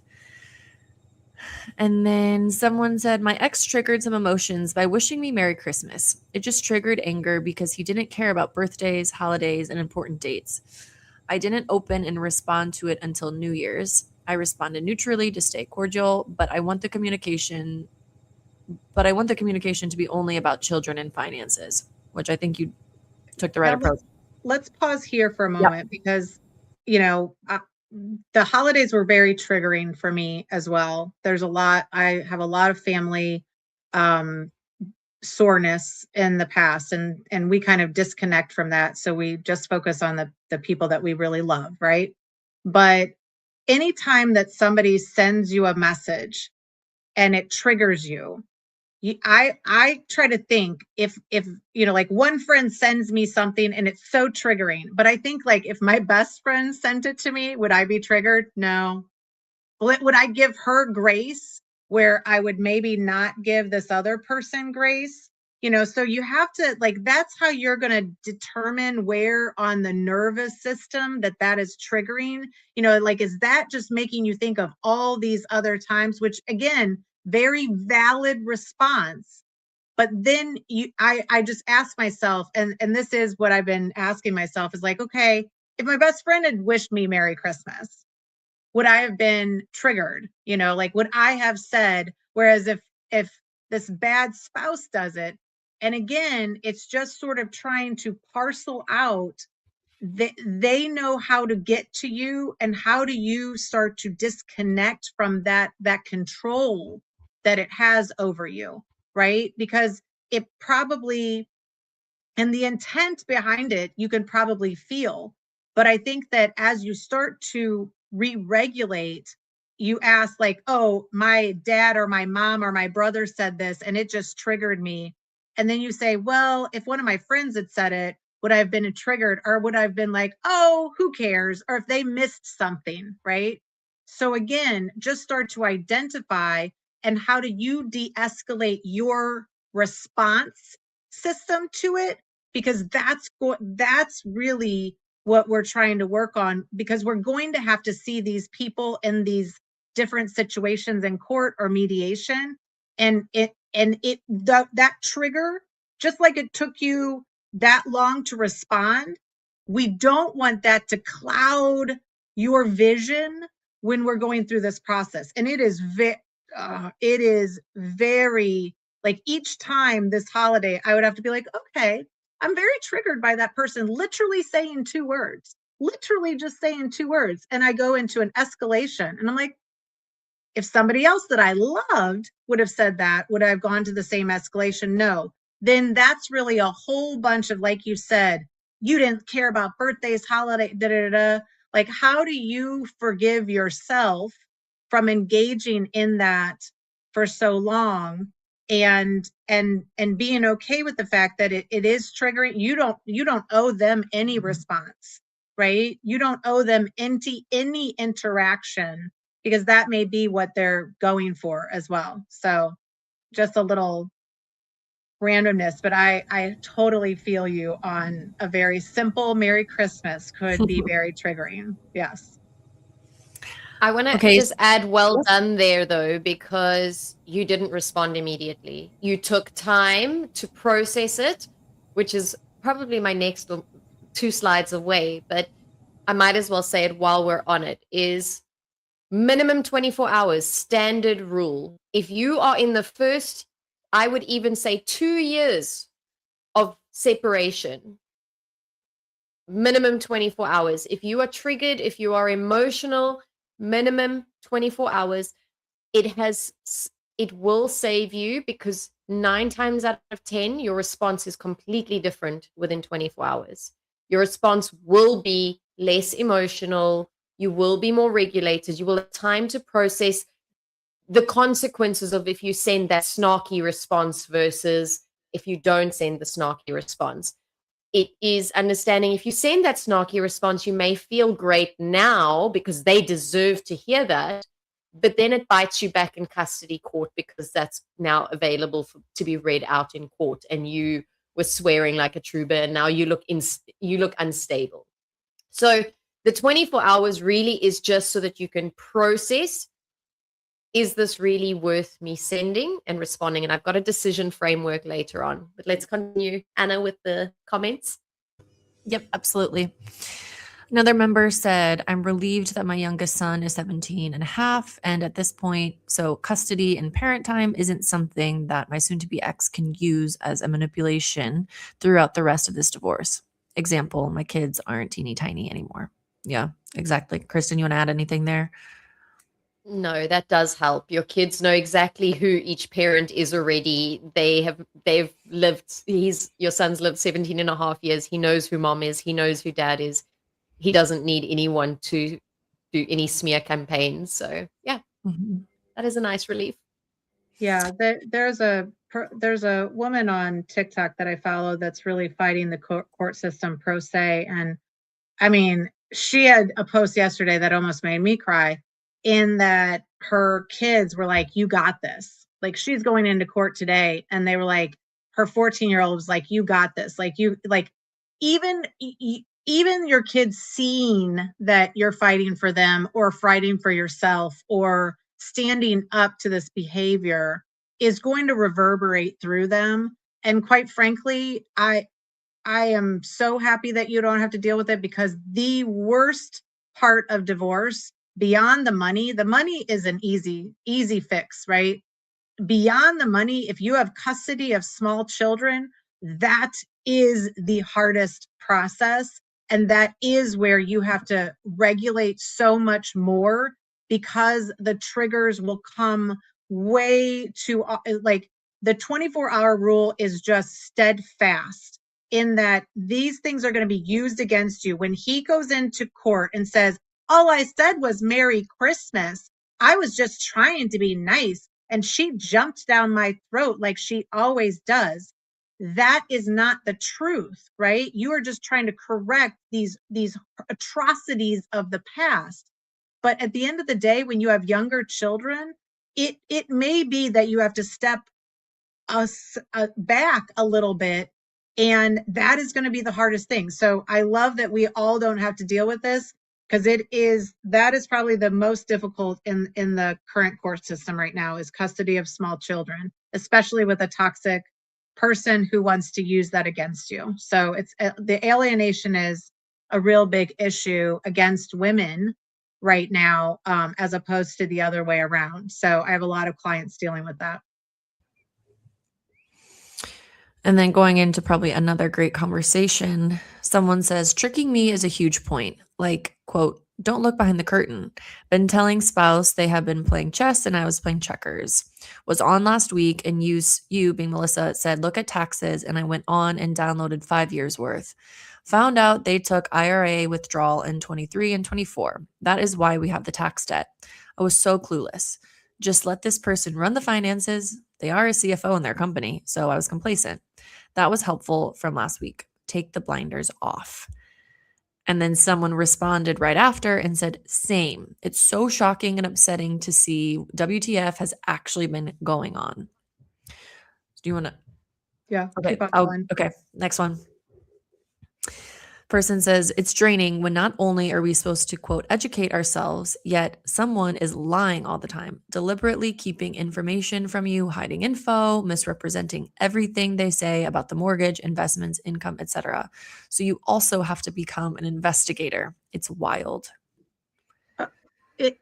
And then someone said, my ex triggered some emotions by wishing me Merry Christmas. It just triggered anger because he didn't care about birthdays, holidays, and important dates. I didn't open and respond to it until New Year's. I responded neutrally to stay cordial, but I want the communication to be only about children and finances, which I think you took the right Now approach. let's pause here for a moment because, you know, the holidays were very triggering for me as well. I have a lot of family soreness in the past, and we kind of disconnect from that. So we just focus on the people that we really love, right? But anytime that somebody sends you a message and it triggers you, I try to think if you know, like one friend sends me something and it's so triggering, but I think like if my best friend sent it to me, would I be triggered? No. Would I give her grace where I would maybe not give this other person grace? You know, so you have to, like, that's how you're going to determine where on the nervous system that is triggering. You know, like, is that just making you think of all these other times, which again, very valid response. But then I just ask myself, and this is what I've been asking myself is like, okay, if my best friend had wished me Merry Christmas, would I have been triggered? You know, like would I have said, whereas if this bad spouse does it, and again, it's just sort of trying to parcel out, they know how to get to you, and how do you start to disconnect from that control that it has over you, right? Because it probably, and the intent behind it you can probably feel, but I think that as you start to re-regulate, you ask like, oh, my dad or my mom or my brother said this and it just triggered me, and then you say, well, if one of my friends had said it, would I have been triggered, or would I have been like, oh, who cares, or if they missed something, right? So again, just start to identify, and how do you de-escalate your response system to it, because that's really what we're trying to work on, because we're going to have to see these people in these different situations in court or mediation, and and that trigger, just like it took you that long to respond, we don't want that to cloud your vision when we're going through this process. And it is very, like, each time this holiday, I would have to be like, okay, I'm very triggered by that person literally saying 2 words, literally just saying 2 words. And I go into an escalation, and I'm like, if somebody else that I loved would have said that, would I have gone to the same escalation? No. Then that's really a whole bunch of, like you said, you didn't care about birthdays, holiday, da da da. Like, how do you forgive yourself from engaging in that for so long, and being okay with the fact that it is triggering? You don't owe them any response, right? You don't owe them any interaction, because that may be what they're going for as well. So just a little randomness, but I totally feel you on a very simple Merry Christmas could be very triggering. Yes. I want to Okay. just add, well done there, though, because you didn't respond immediately. You took time to process it, which is probably my next 2 slides away, but I might as well say it while we're on it, is minimum 24 hours, standard rule. If you are in the first, I would even say 2 years of separation, minimum 24 hours. If you are triggered, if you are emotional, minimum 24 hours. It will save you, because 9 times out of 10, your response is completely different within 24 hours. Your response will be less emotional. You will be more regulated. You will have time to process the consequences of if you send that snarky response versus if you don't send the snarky response. It is understanding, if you send that snarky response, you may feel great now because they deserve to hear that, but then it bites you back in custody court, because that's now available to be read out in court, and you were swearing like a trooper, and now you look unstable. So the 24 hours really is just so that you can process, is this really worth me sending and responding? And I've got a decision framework later on, but let's continue, Anna, with the comments. Yep, absolutely. Another member said, I'm relieved that my youngest son is 17 and a half. And at this point, so custody and parent time isn't something that my soon-to-be ex can use as a manipulation throughout the rest of this divorce. Example, my kids aren't teeny tiny anymore. Yeah, exactly. Kristen, you want to add anything there? No, that does help. Your kids know exactly who each parent is already. They've lived, your son's lived 17 and a half years. He knows who mom is. He knows who dad is. He doesn't need anyone to do any smear campaigns. So yeah, that is a nice relief. Yeah, there's a woman on TikTok that I follow that's really fighting the court system pro se. And I mean, she had a post yesterday that almost made me cry, in that her kids were like, you got this. Like, she's going into court today, and they were like, her 14-year-old was like, you got this. Like, even your kids seeing that you're fighting for them, or fighting for yourself, or standing up to this behavior, is going to reverberate through them. And quite frankly, I am so happy that you don't have to deal with it, because the worst part of divorce, beyond the money is an easy fix, right? Beyond the money, if you have custody of small children, that is the hardest process. And that is where you have to regulate so much more, because the triggers will come way too, like, the 24-hour rule is just steadfast in that these things are going to be used against you. When he goes into court and says, all I said was Merry Christmas, I was just trying to be nice, and she jumped down my throat like she always does, that is not the truth, right? You are just trying to correct these atrocities of the past. But at the end of the day, when you have younger children, it may be that you have to step us back a little bit, and that is going to be the hardest thing. So I love that we all don't have to deal with this, because that is probably the most difficult in the current court system right now, is custody of small children, especially with a toxic person who wants to use that against you. So it's the alienation is a real big issue against women right now, as opposed to the other way around. So I have a lot of clients dealing with that. And then going into probably another great conversation, someone says, tricking me is a huge point. Like, quote, don't look behind the curtain. Been telling spouse they have been playing chess and I was playing checkers. Was on last week and you being Melissa said, look at taxes. And I went on and downloaded 5 years worth. Found out they took IRA withdrawal in 23 and 24. That is why we have the tax debt. I was so clueless. Just let this person run the finances. They are a CFO in their company, so I was complacent. That was helpful from last week. Take the blinders off. And then someone responded right after and said, same. It's so shocking and upsetting to see WTF has actually been going on. Do you want to? Yeah. Okay. Keep on going. Okay. Next one. Person says, it's draining when not only are we supposed to, quote, educate ourselves, yet someone is lying all the time, deliberately keeping information from you, hiding info, misrepresenting everything they say about the mortgage, investments, income, etc. So you also have to become an investigator. It's wild. It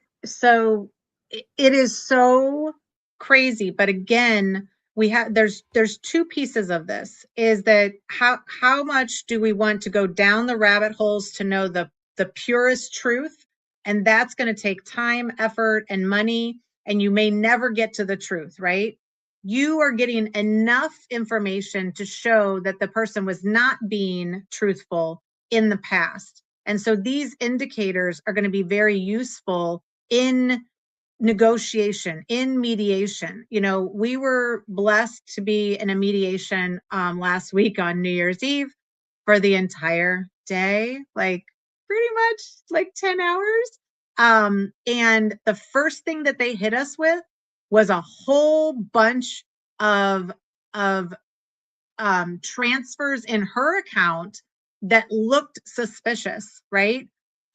is so crazy. But again, there's two pieces of this, is that how much do we want to go down the rabbit holes to know the purest truth? And that's going to take time, effort, and money, and you may never get to the truth, right? You are getting enough information to show that the person was not being truthful in the past. And so these indicators are going to be very useful in negotiation, in mediation. You know, we were blessed to be in a mediation last week on New Year's Eve for the entire day, like pretty much like 10 hours. And the first thing that they hit us with was a whole bunch of transfers in her account that looked suspicious, right?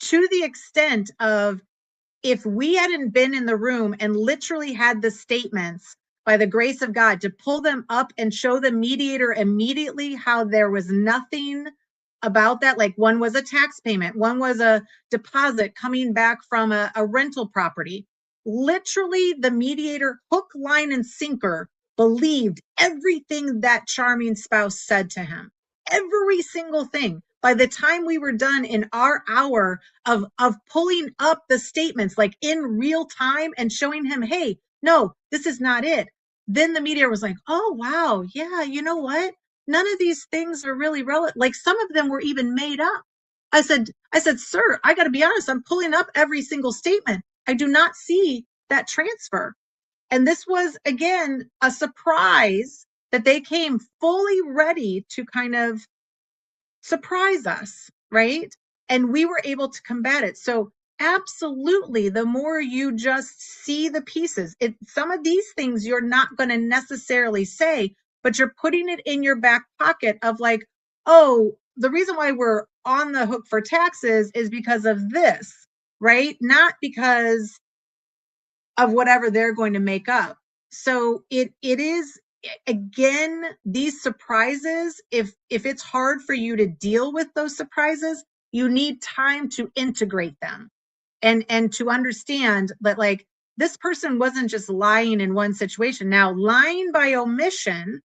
To the extent of, if we hadn't been in the room and literally had the statements, by the grace of God, to pull them up and show the mediator immediately how there was nothing about that. Like, one was a tax payment, one was a deposit coming back from a rental property. Literally, the mediator, hook, line, and sinker, believed everything that charming spouse said to him. Every single thing. By the time we were done in our hour of pulling up the statements, like in real time, and showing him, hey, no, this is not it. Then the mediator was like, oh, wow, yeah, you know what? None of these things are really relevant. Like, some of them were even made up. I said, sir, I got to be honest. I'm pulling up every single statement. I do not see that transfer. And this was, again, a surprise that they came fully ready to kind of surprise us, right? And we were able to combat it. So absolutely, the more you just see the pieces, some of these things you're not going to necessarily say, but you're putting it in your back pocket of like, oh, the reason why we're on the hook for taxes is because of this, right? Not because of whatever they're going to make up. So it is, again, these surprises, if it's hard for you to deal with those surprises, you need time to integrate them and to understand that, like, this person wasn't just lying in one situation. Now, lying by omission,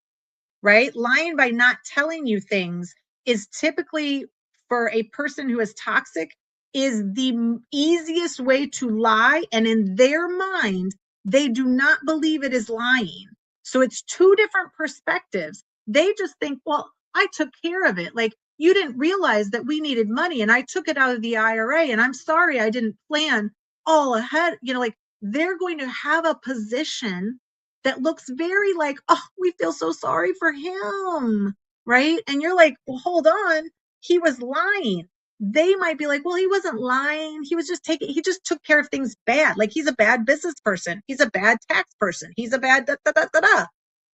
right? Lying by not telling you things is typically, for a person who is toxic, is the easiest way to lie. And in their mind, they do not believe it is lying. So it's two different perspectives. They just think, well, I took care of it. Like, you didn't realize that we needed money and I took it out of the IRA, and I'm sorry I didn't plan all ahead. You know, like, they're going to have a position that looks very like, oh, we feel so sorry for him, right? And you're like, well, hold on, he was lying. They might be like, well, he wasn't lying. He just took care of things bad. Like, he's a bad business person. He's a bad tax person. He's a bad da, da, da, da, da.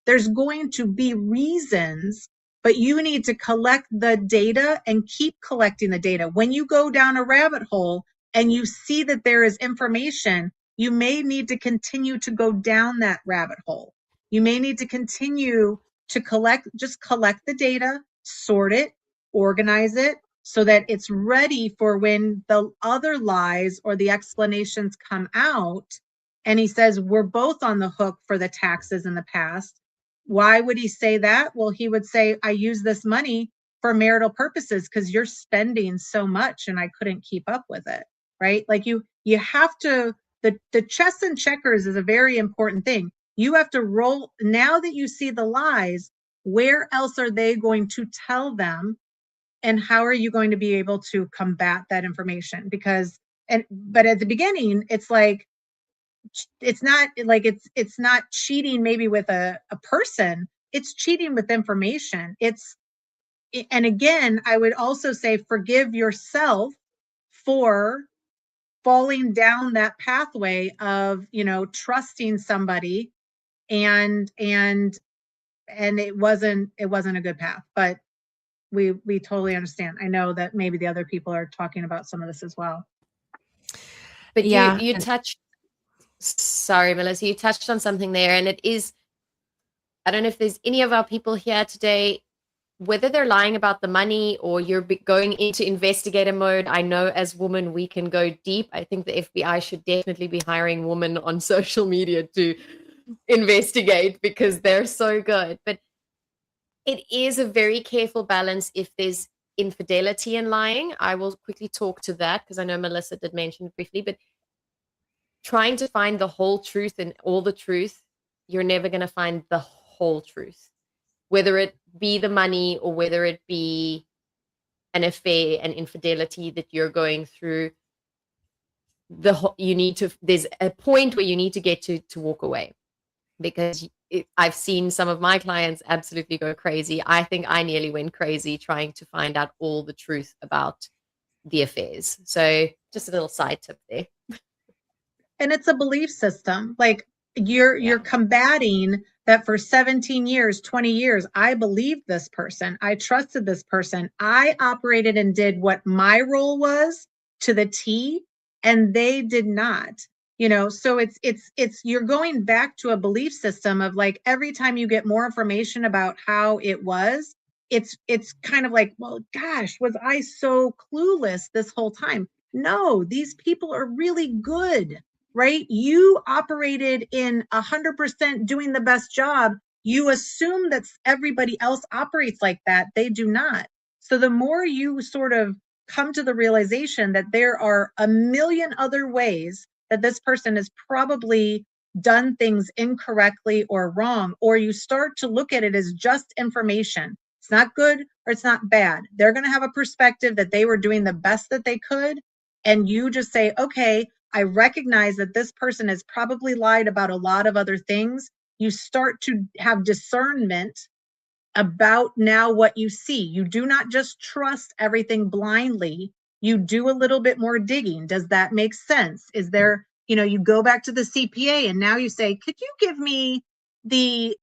There's going to be reasons, but you need to collect the data and keep collecting the data. When you go down a rabbit hole and you see that there is information, you may need to continue to go down that rabbit hole. You may need to continue to collect the data, sort it, organize it, so that it's ready for when the other lies or the explanations come out. And he says, we're both on the hook for the taxes in the past. Why would he say that? Well, he would say, I use this money for marital purposes because you're spending so much and I couldn't keep up with it, right? Like you have to, the chess and checkers is a very important thing. You have to roll, now that you see the lies, where else are they going to tell them? And how are you going to be able to combat that information? Because, but at the beginning, it's like, it's not like it's not cheating maybe with a person, it's cheating with information. And again, I would also say forgive yourself for falling down that pathway of, trusting somebody and it wasn't a good path. But we totally understand. I know that maybe the other people are talking about some of this as well. But you touched, sorry, Melissa, you touched on something there, and it is, I don't know if there's any of our people here today, whether they're lying about the money or you're going into investigator mode. I know as women, we can go deep. I think the FBI should definitely be hiring women on social media to investigate because they're so good. But it is a very careful balance if there's infidelity in lying. I will quickly talk to that because I know Melissa did mention it briefly, but trying to find the whole truth and all the truth, you're never going to find the whole truth, whether it be the money or whether it be an affair and infidelity that you're going through. There's a point where you need to get to walk away, because I've seen some of my clients absolutely go crazy. I think I nearly went crazy trying to find out all the truth about the affairs. So just a little side tip there. And it's a belief system. Like you're combating that for 17 years, 20 years, I believed this person. I trusted this person. I operated and did what my role was to the T, and they did not. So it's you're going back to a belief system of like every time you get more information about how it was, it's kind of like, well, gosh, was I so clueless this whole time? No, these people are really good, right? You operated in 100% doing the best job. You assume that everybody else operates like that. They do not. So the more you sort of come to the realization that there are a million other ways that this person has probably done things incorrectly or wrong, or you start to look at it as just information. It's not good or it's not bad. They're going to have a perspective that they were doing the best that they could. And you just say, okay, I recognize that this person has probably lied about a lot of other things. You start to have discernment about now what you see. You do not just trust everything blindly. You do a little bit more digging. Does that make sense? Is there, you go back to the CPA and now you say, could you give me the,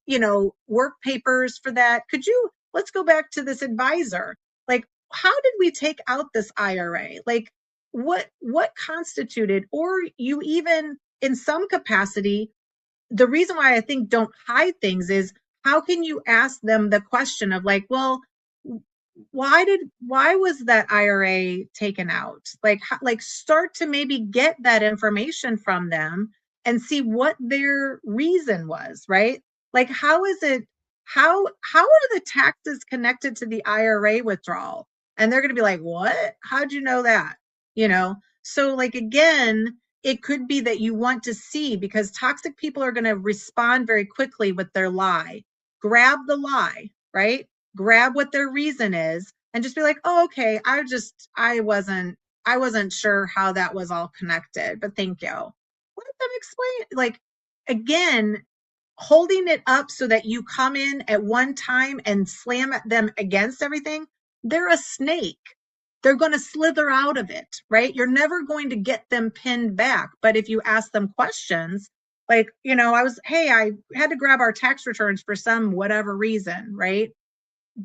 work papers for that? Let's go back to this advisor. Like, how did we take out this IRA? Like, what constituted, or you even in some capacity, the reason why I think don't hide things is, how can you ask them the question of like, well, why was that IRA taken out? Like start to maybe get that information from them and see what their reason was, right? Like, how are the taxes connected to the IRA withdrawal? And they're going to be like, what? How'd you know that? So like, again, it could be that you want to see, because toxic people are going to respond very quickly with their lie. Grab the lie, right? Grab what their reason is and just be like, oh, okay, I wasn't sure how that was all connected, but thank you. Let them explain. Like, again, holding it up so that you come in at one time and slam at them against everything, they're a snake. They're going to slither out of it, right? You're never going to get them pinned back. But if you ask them questions, like, I had to grab our tax returns for some whatever reason, right?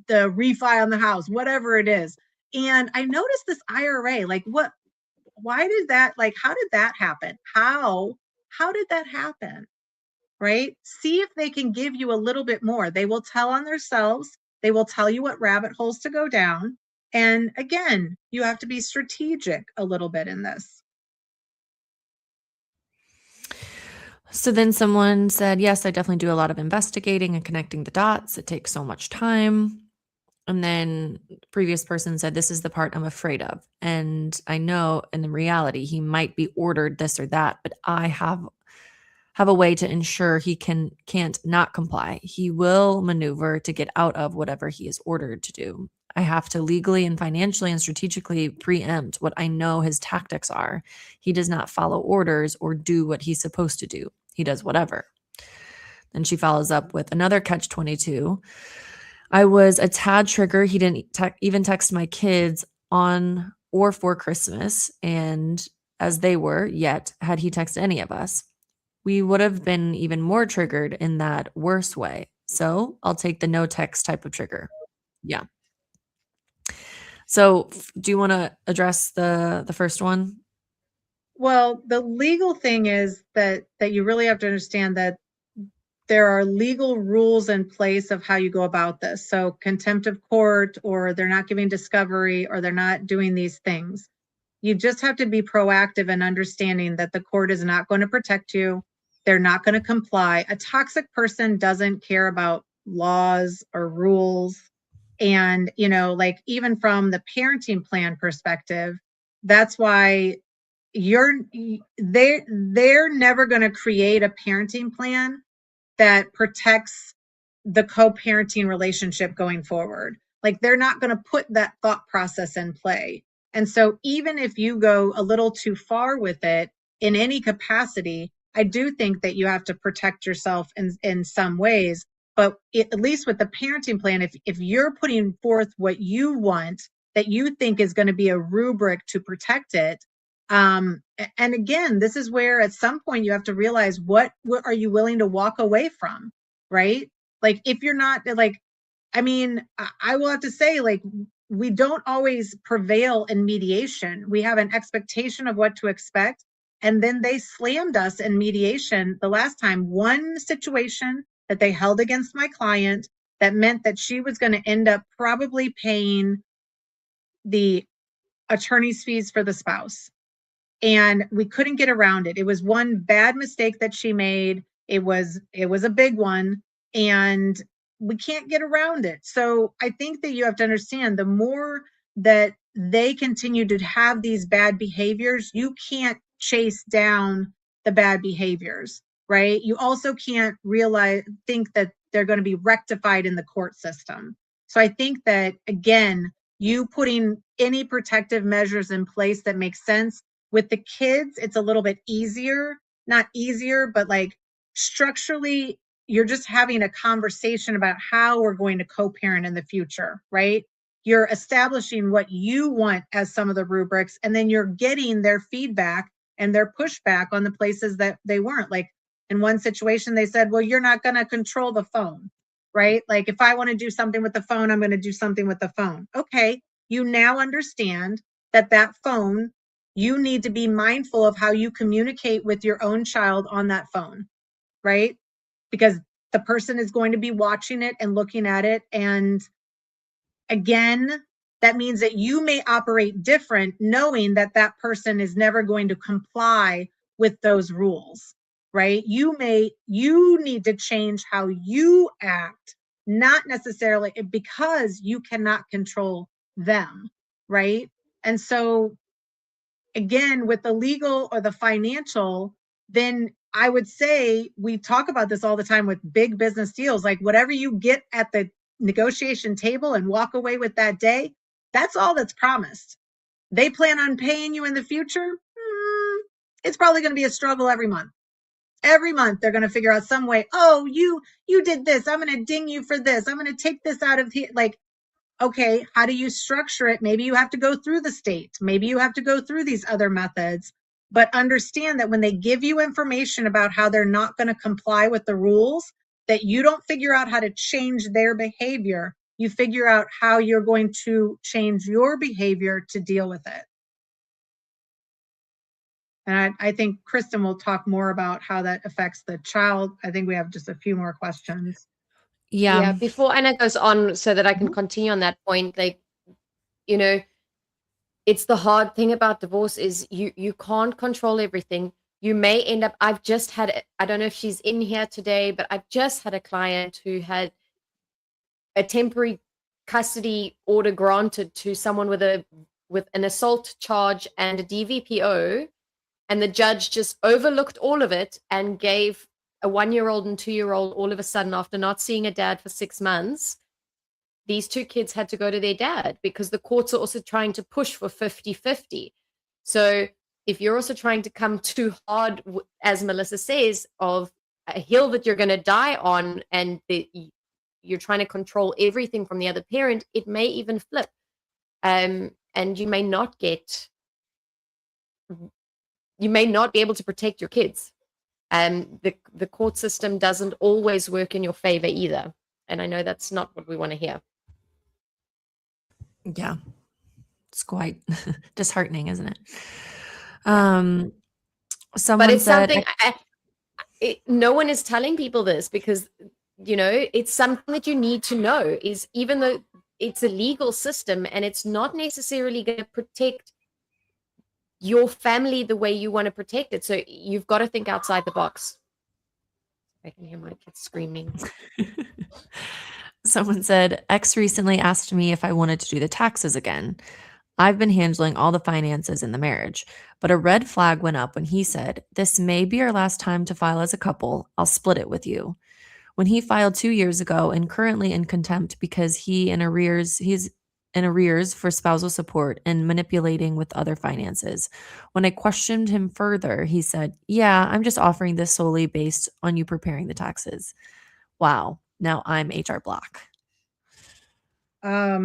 The refi on the house, whatever it is. And I noticed this IRA, like why did that, like, how did that happen? How did that happen? right? See if they can give you a little bit more. They will tell on themselves. They will tell you what rabbit holes to go down. And again, you have to be strategic a little bit in this. So then someone said, yes, I definitely do a lot of investigating and connecting the dots. It takes so much time. And then the previous person said, this is the part I'm afraid of. And I know in the reality, he might be ordered this or that, but I have a way to ensure he can't not comply. He will maneuver to get out of whatever he is ordered to do. I have to legally and financially and strategically preempt what I know his tactics are. He does not follow orders or do what he's supposed to do. He does whatever. Then she follows up with another catch 22. I was a tad trigger. He didn't even text my kids on or for Christmas, and as they were, yet had he texted any of us, we would have been even more triggered in that worse way. So I'll take the no text type of trigger. Yeah. So do you want to address the first one? Well, the legal thing is that you really have to understand that there are legal rules in place of how you go about this. So contempt of court, or they're not giving discovery, or they're not doing these things. You just have to be proactive in understanding that the court is not going to protect you. They're not going to comply. A toxic person doesn't care about laws or rules. And, like even from the parenting plan perspective, that's why they're never going to create a parenting plan that protects the co-parenting relationship going forward. Like they're not going to put that thought process in play. And so even if you go a little too far with it in any capacity, I do think that you have to protect yourself in some ways. But at least with the parenting plan, if you're putting forth what you want, that you think is going to be a rubric to protect it, and again, this is where at some point you have to realize what are you willing to walk away from, right? Like if you're not like, I mean, I will have to say, like, we don't always prevail in mediation. We have an expectation of what to expect. And then they slammed us in mediation the last time. One situation that they held against my client that meant that she was going to end up probably paying the attorney's fees for the spouse. And we couldn't get around it. It was one bad mistake that she made. It was a big one, and we can't get around it. So I think that you have to understand, the more that they continue to have these bad behaviors, you can't chase down the bad behaviors, right? You also can't think that they're going to be rectified in the court system. So I think that, again, you putting any protective measures in place that make sense. With the kids, it's a little bit easier, not easier, but like structurally, you're just having a conversation about how we're going to co-parent in the future, right? You're establishing what you want as some of the rubrics, and then you're getting their feedback and their pushback on the places that they weren't. Like in one situation, they said, well, you're not going to control the phone, right? Like if I want to do something with the phone, I'm going to do something with the phone. Okay, you now understand that phone, you need to be mindful of how you communicate with your own child on that phone, right? Because the person is going to be watching it and looking at it. And again, that means that you may operate different, knowing that that person is never going to comply with those rules, right? You need to change how you act, not necessarily because you cannot control them, right? And so again, with the legal or the financial, then I would say we talk about this all the time with big business deals. Like whatever you get at the negotiation table and walk away with that day, that's all that's promised. They plan on paying you in the future. It's probably going to be a struggle every month. Every month they're going to figure out some way. Oh, you did this. I'm going to ding you for this. I'm going to take this out of here. Like, okay, how do you structure it? Maybe you have to go through the state. Maybe you have to go through these other methods, but understand that when they give you information about how they're not going to comply with the rules, that you don't figure out how to change their behavior. You figure out how you're going to change your behavior to deal with it. And I think Kristen will talk more about how that affects the child. I think we have just a few more questions. Yeah, Yeah. before Anna goes on, so that I can Mhm. continue on that point, like, you know, it's the hard thing about divorce is you can't control everything. You may end up, I've just had, I don't know if she's in here today, but I've just had a client who had a temporary custody order granted to someone with an assault charge and a DVPO, and the judge just overlooked all of it and gave a 1-year-old and 2-year-old all of a sudden, after not seeing a dad for 6 months, these two kids had to go to their dad because the courts are also trying to push for 50-50. So if you're also trying to come too hard, as Melissa says, of a hill that you're going to die on, and you're trying to control everything from the other parent, it may even flip. And you may not be able to protect your kids. The court system doesn't always work in your favor either. And I know that's not what we want to hear. Yeah. It's quite disheartening, isn't it? Yeah. But Someone it's said, something no one is telling people this because, it's something that you need to know, is even though it's a legal system and it's not necessarily going to protect your family the way you want to protect it. So you've got to think outside the box. I can hear my kids screaming. someone said, X recently asked me if I wanted to do the taxes again. I've been handling all the finances in the marriage, but a red flag went up when he said, this may be our last time to file as a couple. I'll split it with you. When he filed 2 years ago and currently in contempt because he's in arrears for spousal support and manipulating with other finances. When I questioned him further, he said, yeah, I'm just offering this solely based on you preparing the taxes. Wow. Now I'm HR block. I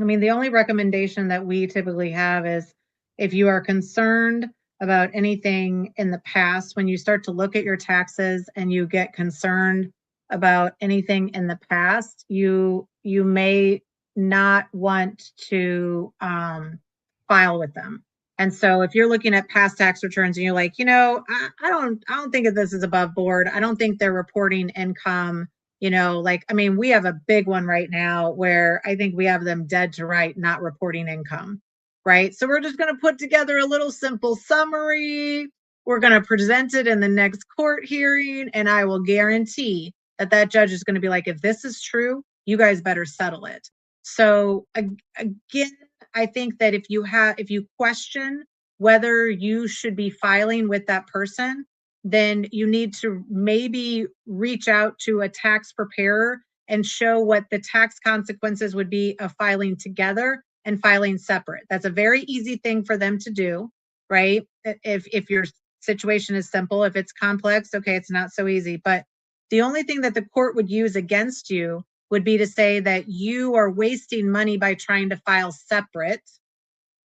mean, the only recommendation that we typically have is if you are concerned about anything in the past, when you start to look at your taxes and you get concerned about anything in the past, you may not want to file with them. And so if you're looking at past tax returns and you're like, I don't think that this is above board. I don't think they're reporting income. I mean, we have a big one right now where I think we have them dead to right, not reporting income, right? So we're just going to put together a little simple summary. We're going to present it in the next court hearing, and I will guarantee that judge is going to be like, if this is true, you guys better settle it. So again, I think that if you question whether you should be filing with that person, then you need to maybe reach out to a tax preparer and show what the tax consequences would be of filing together and filing separate. That's a very easy thing for them to do, right? If your situation is simple. If it's complex, okay, it's not so easy. But the only thing that the court would use against you would be to say that you are wasting money by trying to file separate,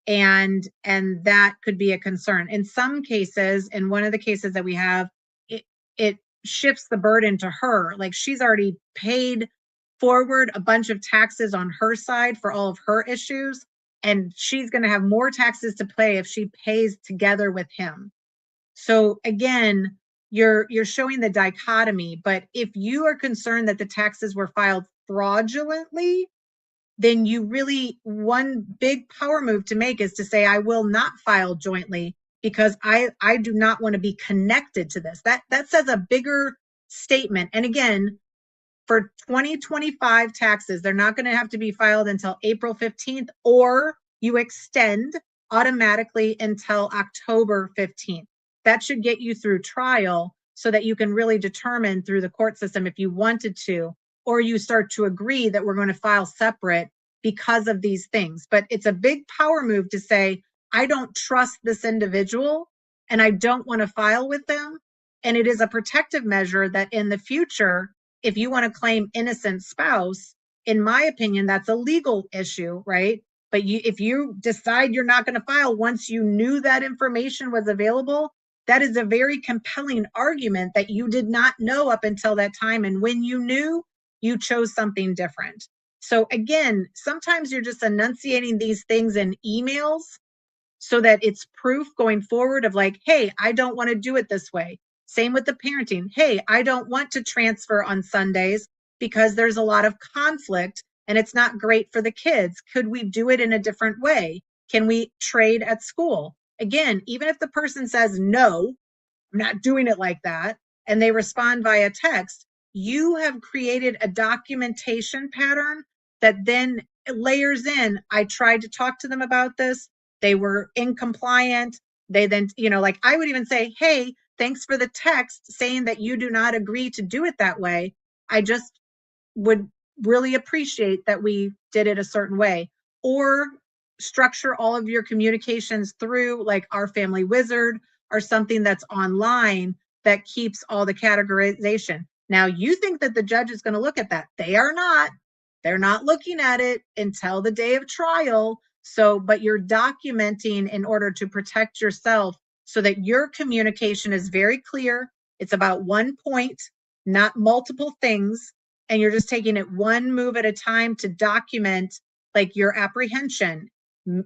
and that could be a concern. In some cases, in one of the cases that we have, it shifts the burden to her. Like, she's already paid forward a bunch of taxes on her side for all of her issues, and she's going to have more taxes to pay if she pays together with him. So again, you're showing the dichotomy. But if you are concerned that the taxes were filed fraudulently, then one big power move to make is to say, I will not file jointly because I do not want to be connected to this. That says a bigger statement. And again, for 2025 taxes, they're not going to have to be filed until April 15th, or you extend automatically until October 15th. That should get you through trial so that you can really determine through the court system if you wanted to, or you start to agree that we're going to file separate because of these things. But it's a big power move to say, I don't trust this individual and I don't want to file with them. And it is a protective measure that in the future, if you want to claim innocent spouse, in my opinion, that's a legal issue, right? But if you decide you're not going to file once you knew that information was available, that is a very compelling argument that you did not know up until that time. And when you knew, you chose something different. So again, sometimes you're just enunciating these things in emails so that it's proof going forward of like, hey, I don't want to do it this way. Same with the parenting. Hey, I don't want to transfer on Sundays because there's a lot of conflict and it's not great for the kids. Could we do it in a different way? Can we trade at school? Again, even if the person says, no, I'm not doing it like that, and they respond via text, you have created a documentation pattern that then layers in. I tried to talk to them about this. They were incompliant. They then, like I would even say, hey, thanks for the text saying that you do not agree to do it that way. I just would really appreciate that we did it a certain way. Or structure all of your communications through like our family wizard or something that's online that keeps all the categorization. Now, you think that the judge is going to look at that. They are not. They're not looking at it until the day of trial. So, but you're documenting in order to protect yourself so that your communication is very clear. It's about one point, not multiple things. And you're just taking it one move at a time to document like your apprehension.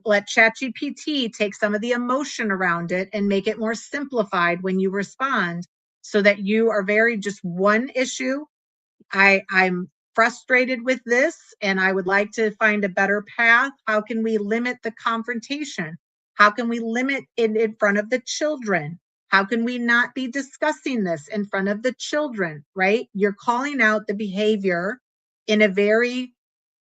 Let ChatGPT take some of the emotion around it and make it more simplified when you respond so that you are very just one issue. I'm frustrated with this and I would like to find a better path. How can we limit the confrontation? How can we limit it in front of the children? How can we not be discussing this in front of the children, right? You're calling out the behavior in a very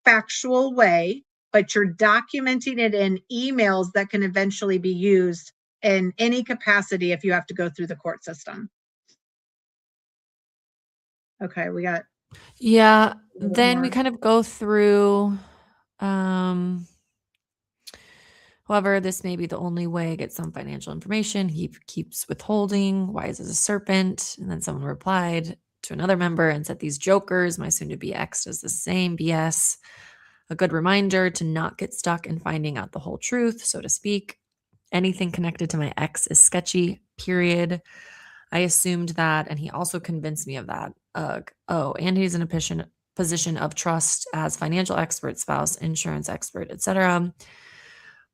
factual way, but you're documenting it in emails that can eventually be used in any capacity if you have to go through the court system. Okay, we got. Yeah, then we kind of go through, however, this may be the only way to get some financial information. He keeps withholding. Wise as a serpent. And then someone replied to another member and said, these jokers, my soon-to-be ex does the same BS. A good reminder to not get stuck in finding out the whole truth, so to speak. Anything connected to my ex is sketchy, period. I assumed that, and he also convinced me of that. Ugh. Oh, and he's in a position of trust as financial expert, spouse, insurance expert, etc.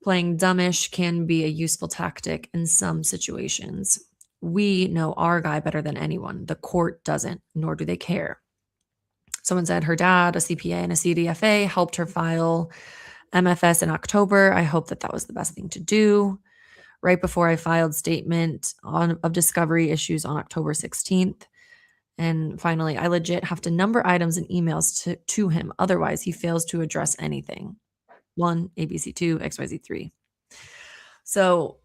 Playing dumbish can be a useful tactic in some situations. We know our guy better than anyone. The court doesn't, nor do they care. Someone said her dad, a CPA and a CDFA, helped her file MFS in October. I hope that was the best thing to do. Right before I filed statement of discovery issues on October 16th. And finally, I legit have to number items and emails to him. Otherwise, he fails to address anything. 1, ABC 2, XYZ 3. So,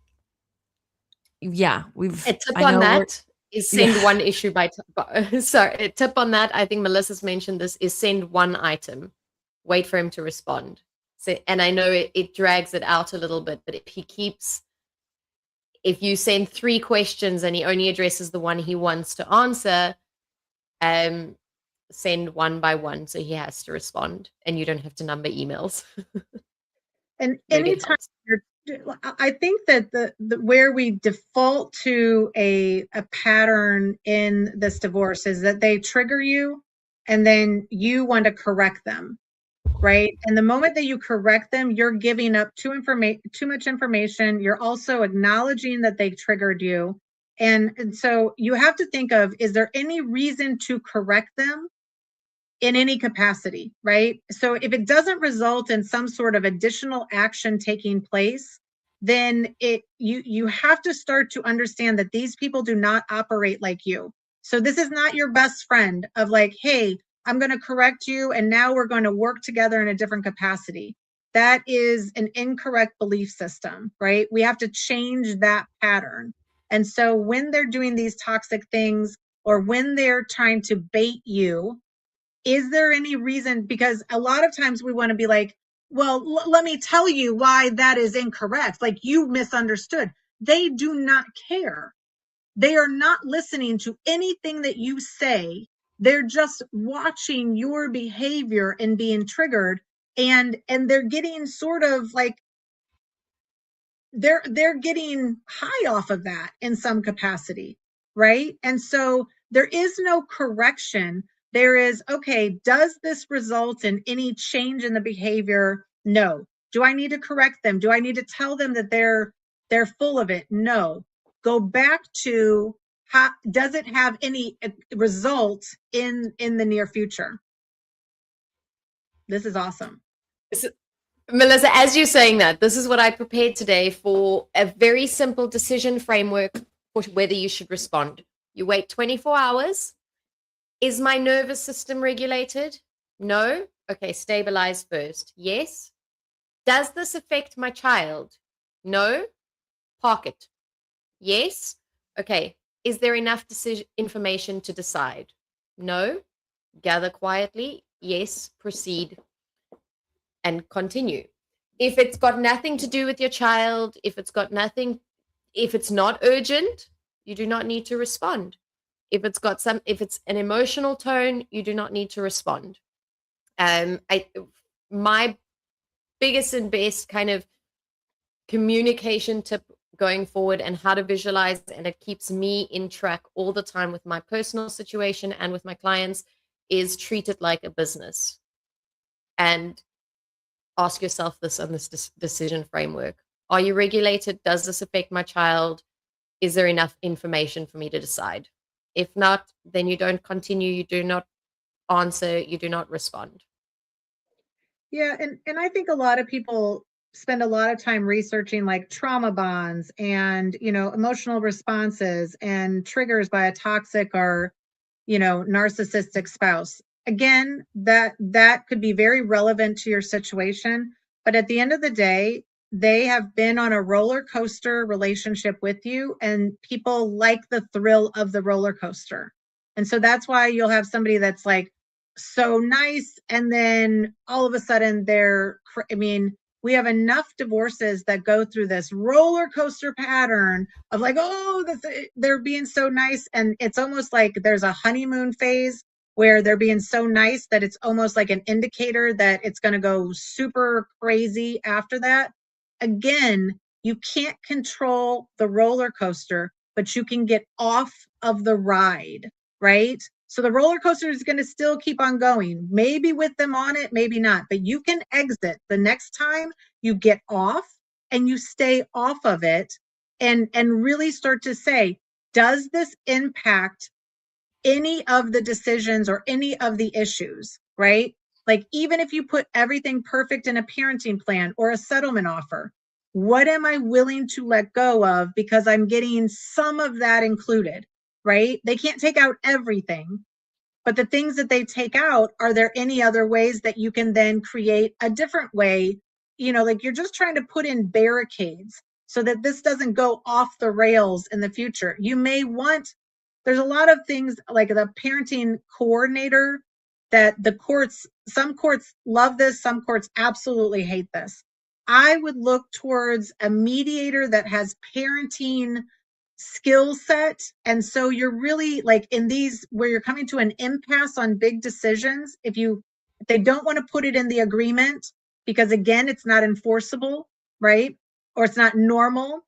yeah, a tip on that is send one issue by sorry, a tip on that, I think Melissa's mentioned this, is send one item, wait for him to respond. So, and I know it drags it out a little bit, but if you send 3 questions and he only addresses the one he wants to answer, send one by one so he has to respond and you don't have to number emails. And anytime I think that the where we default to a pattern in this divorce is that they trigger you and then you want to correct them, right? And the moment that you correct them, you're giving up too much information. You're also acknowledging that they triggered you. And so you have to think of, is there any reason to correct them in any capacity, right? So if it doesn't result in some sort of additional action taking place, then you have to start to understand that these people do not operate like you. So this is not your best friend of like, hey, I'm going to correct you and now we're going to work together in a different capacity. That is an incorrect belief system, right? We have to change that pattern. And so when they're doing these toxic things or when they're trying to bait you, is there any reason? Because a lot of times we want to be like, well, let me tell you why that is incorrect. Like you misunderstood. They do not care. They are not listening to anything that you say. They're just watching your behavior and being triggered. And they're getting sort of like, they're getting high off of that in some capacity, right? And so there is no correction. There is, okay, does this result in any change in the behavior? No. Do I need to correct them? Do I need to tell them that they're they're full of it. No. Go back to how does it have any results in the near future? This is awesome. Melissa, as you're saying that, this is what I prepared today for a very simple decision framework for whether you should respond. You wait 24 hours. Is my nervous system regulated? No. Okay, stabilize first. Yes. Does this affect my child? No. Park it. Yes. Okay. Is there enough information to decide? No. Gather quietly. Yes. Proceed and continue. If it's got nothing to do with your child, if it's not urgent, you do not need to respond. If it's an emotional tone, you do not need to respond. My biggest and best kind of communication tip going forward and how to visualize, and it keeps me in track all the time with my personal situation and with my clients, is treat it like a business. And ask yourself this on this decision framework. Are you regulated? Does this affect my child? Is there enough information for me to decide? If not, then you don't continue, you do not answer, you do not respond. Yeah, and I think a lot of people spend a lot of time researching like trauma bonds and, emotional responses and triggers by a toxic or, narcissistic spouse. Again, that could be very relevant to your situation, but at the end of the day, they have been on a roller coaster relationship with you, and people like the thrill of the roller coaster. And so that's why you'll have somebody that's like so nice, and then all of a sudden we have enough divorces that go through this roller coaster pattern of like, they're being so nice, and it's almost like there's a honeymoon phase where they're being so nice that it's almost like an indicator that it's going to go super crazy after that. Again, you can't control the roller coaster, but you can get off of the ride, right? So the roller coaster is going to still keep on going, maybe with them on it, maybe not, but you can exit the next time you get off and you stay off of it and really start to say, does this impact any of the decisions or any of the issues, right? Like, even if you put everything perfect in a parenting plan or a settlement offer, what am I willing to let go of because I'm getting some of that included, right? They can't take out everything, but the things that they take out, are there any other ways that you can then create a different way? Like, you're just trying to put in barricades so that this doesn't go off the rails in the future. There's a lot of things like the parenting coordinator that some courts love this, some courts absolutely hate this. I would look towards a mediator that has parenting skill set. And so you're really like in these where you're coming to an impasse on big decisions. If they don't want to put it in the agreement, because again, it's not enforceable, right? Or it's not normal.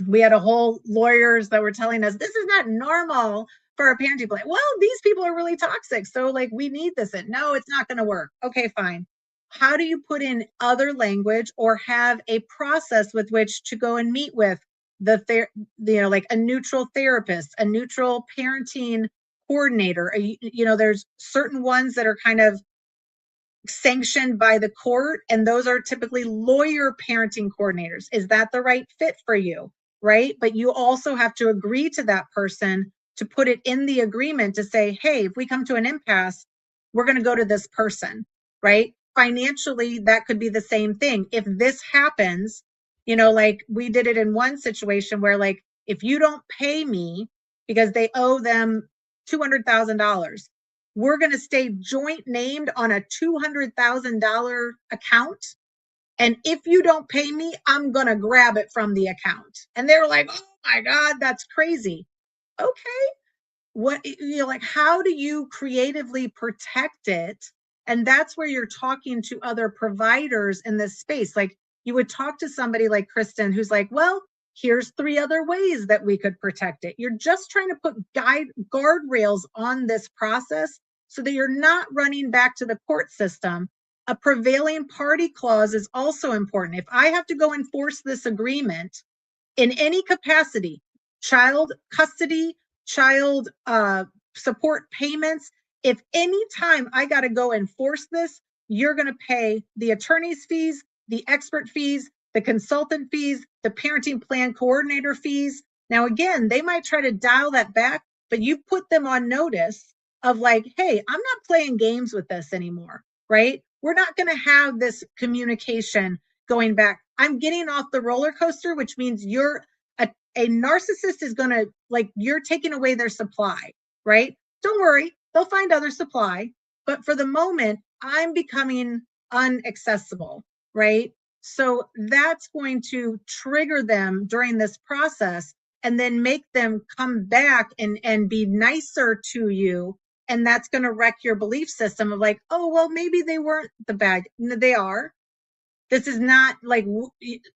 We had a whole lawyers that were telling us this is not normal for a parenting plan. Well, these people are really toxic, so like we need this. No, it's not going to work. Okay, fine. How do you put in other language or have a process with which to go and meet with like a neutral therapist, a neutral parenting coordinator? There's certain ones that are kind of sanctioned by the court, and those are typically lawyer parenting coordinators. Is that the right fit for you? Right? But you also have to agree to that person to put it in the agreement to say, hey, if we come to an impasse, we're going to go to this person, right? Financially, that could be the same thing. If this happens, like we did it in one situation where, like, if you don't pay me because they owe them $200,000, we're going to stay joint named on a $200,000 account. And if you don't pay me, I'm going to grab it from the account. And they were like, oh my God, that's crazy. Okay. Like, how do you creatively protect it? And that's where you're talking to other providers in this space. Like, you would talk to somebody like Kristen, who's like, well, here's 3 other ways that we could protect it. You're just trying to put guardrails on this process so that you're not running back to the court system. A prevailing party clause is also important. If I have to go enforce this agreement, in any capacity, child custody, child support payments. If any time I got to go enforce this, you're going to pay the attorney's fees, the expert fees, the consultant fees, the parenting plan coordinator fees. Now, again, they might try to dial that back, but you put them on notice of like, hey, I'm not playing games with this anymore, right? We're not going to have this communication going back. I'm getting off the roller coaster, which means you're a narcissist is going to, like, you're taking away their supply, right? Don't worry, they'll find other supply. But for the moment, I'm becoming unaccessible, right? So that's going to trigger them during this process and then make them come back and be nicer to you. And that's going to wreck your belief system of like, oh, well, maybe they weren't the bad. They are. This is not like,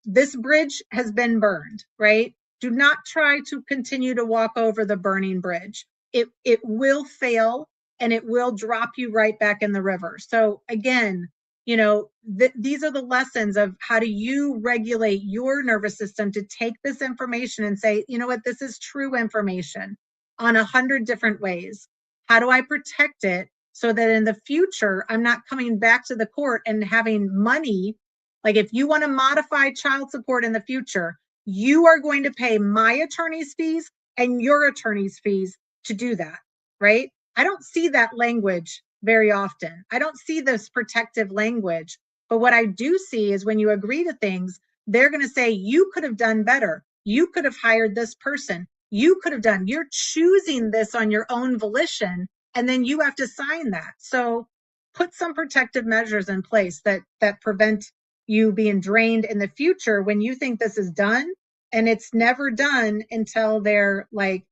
this bridge has been burned, right? Do not try to continue to walk over the burning bridge. It will fail and it will drop you right back in the river. So again, these are the lessons of how do you regulate your nervous system to take this information and say, you know what, this is true information on 100 different ways. How do I protect it so that in the future, I'm not coming back to the court and having money? Like if you want to modify child support in the future, you are going to pay my attorney's fees and your attorney's fees to do that, right? I don't see that language very often. I don't see this protective language. But what I do see is when you agree to things, they're going to say, you could have done better. You could have hired this person. You could have done, you're choosing this on your own volition, and then you have to sign that. So put some protective measures in place that prevent you being drained in the future when you think this is done, and it's never done until they're like,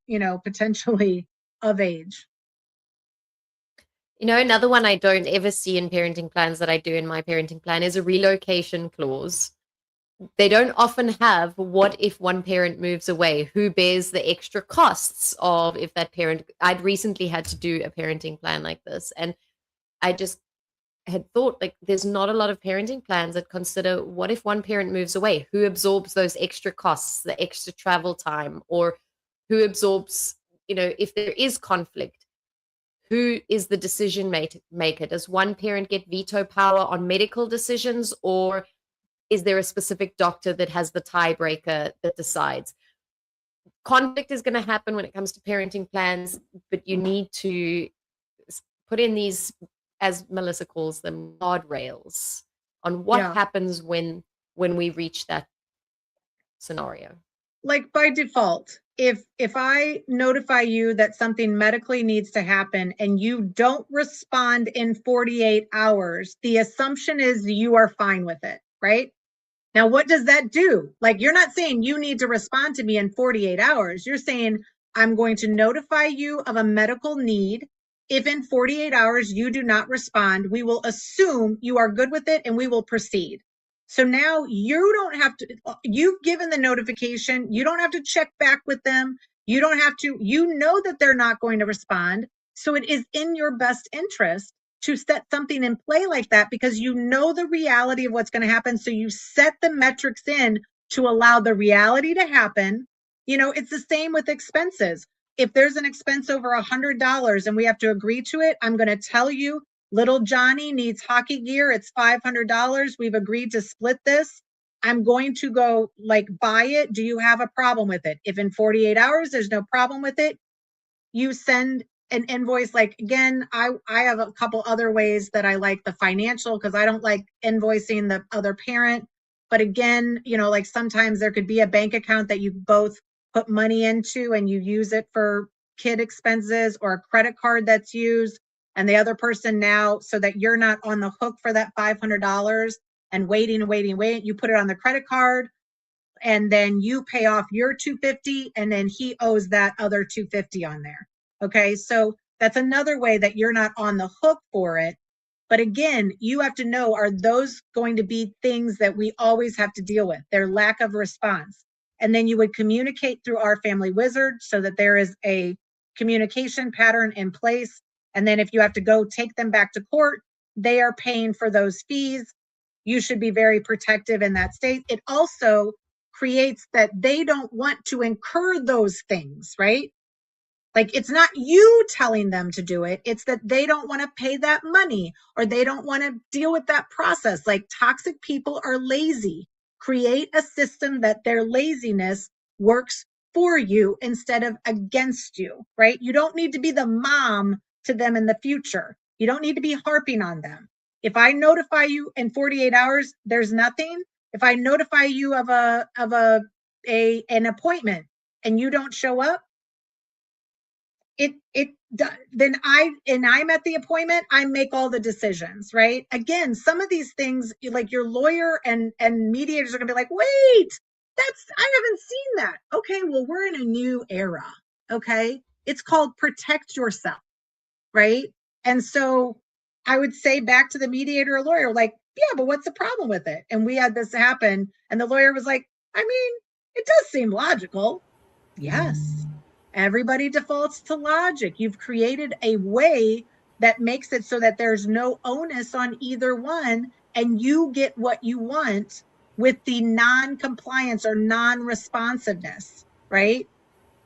potentially of age. Another one I don't ever see in parenting plans that I do in my parenting plan is a relocation clause. They don't often have, what if one parent moves away? Who bears the extra costs of if that parent, I'd recently had to do a parenting plan like this. And I just had thought, like, there's not a lot of parenting plans that consider what if one parent moves away? Who absorbs those extra costs, the extra travel time, or who absorbs, if there is conflict, who is the decision maker? Does one parent get veto power on medical decisions, or is there a specific doctor that has the tiebreaker that decides? Conflict is going to happen when it comes to parenting plans, but you need to put in these, as Melissa calls them, guardrails on what happens when we reach that scenario. Like by default, if I notify you that something medically needs to happen and you don't respond in 48 hours, the assumption is you are fine with it, right? Now, what does that do? Like, you're not saying you need to respond to me in 48 hours. You're saying, I'm going to notify you of a medical need. If in 48 hours you do not respond, we will assume you are good with it and we will proceed. So now you don't have to, you've given the notification. You don't have to check back with them. You don't have to, that they're not going to respond. So it is in your best interest to set something in play like that, because you know the reality of what's going to happen. So you set the metrics in to allow the reality to happen. It's the same with expenses. If there's an expense over $100 and we have to agree to it, I'm going to tell you, little Johnny needs hockey gear. It's $500. We've agreed to split this. I'm going to go buy it. Do you have a problem with it? If in 48 hours there's no problem with it, you send an invoice. Again, I have a couple other ways that I like the financial, because I don't like invoicing the other parent. But again, sometimes there could be a bank account that you both put money into and you use it for kid expenses, or a credit card that's used, and the other person now, so that you're not on the hook for that $500 and waiting, you put it on the credit card, and then you pay off your $250, and then he owes that other $250 on there. Okay, so that's another way that you're not on the hook for it. But again, you have to know, are those going to be things that we always have to deal with, their lack of response? And then you would communicate through our family wizard so that there is a communication pattern in place. And then if you have to go take them back to court, they are paying for those fees. You should be very protective in that state. It also creates that they don't want to incur those things, right? Like, it's not you telling them to do it. It's that they don't want to pay that money or they don't want to deal with that process. Like, toxic people are lazy. Create a system that their laziness works for you instead of against you, right? You don't need to be the mom to them in the future. You don't need to be harping on them. If I notify you in 48 hours, there's nothing. If I notify you of an appointment and you don't show up, then I'm at the appointment, I make all the decisions, right? Again, some of these things, like your lawyer and mediators are gonna be like, wait, I haven't seen that. Okay, well, we're in a new era. Okay, it's called protect yourself, right? And so I would say back to the mediator or lawyer, like, yeah, but what's the problem with it? And we had this happen, and the lawyer was like, I mean, it does seem logical. Yes. Everybody defaults to logic. You've created a way that makes it so that there's no onus on either one, and you get what you want with the non-compliance or non-responsiveness, right?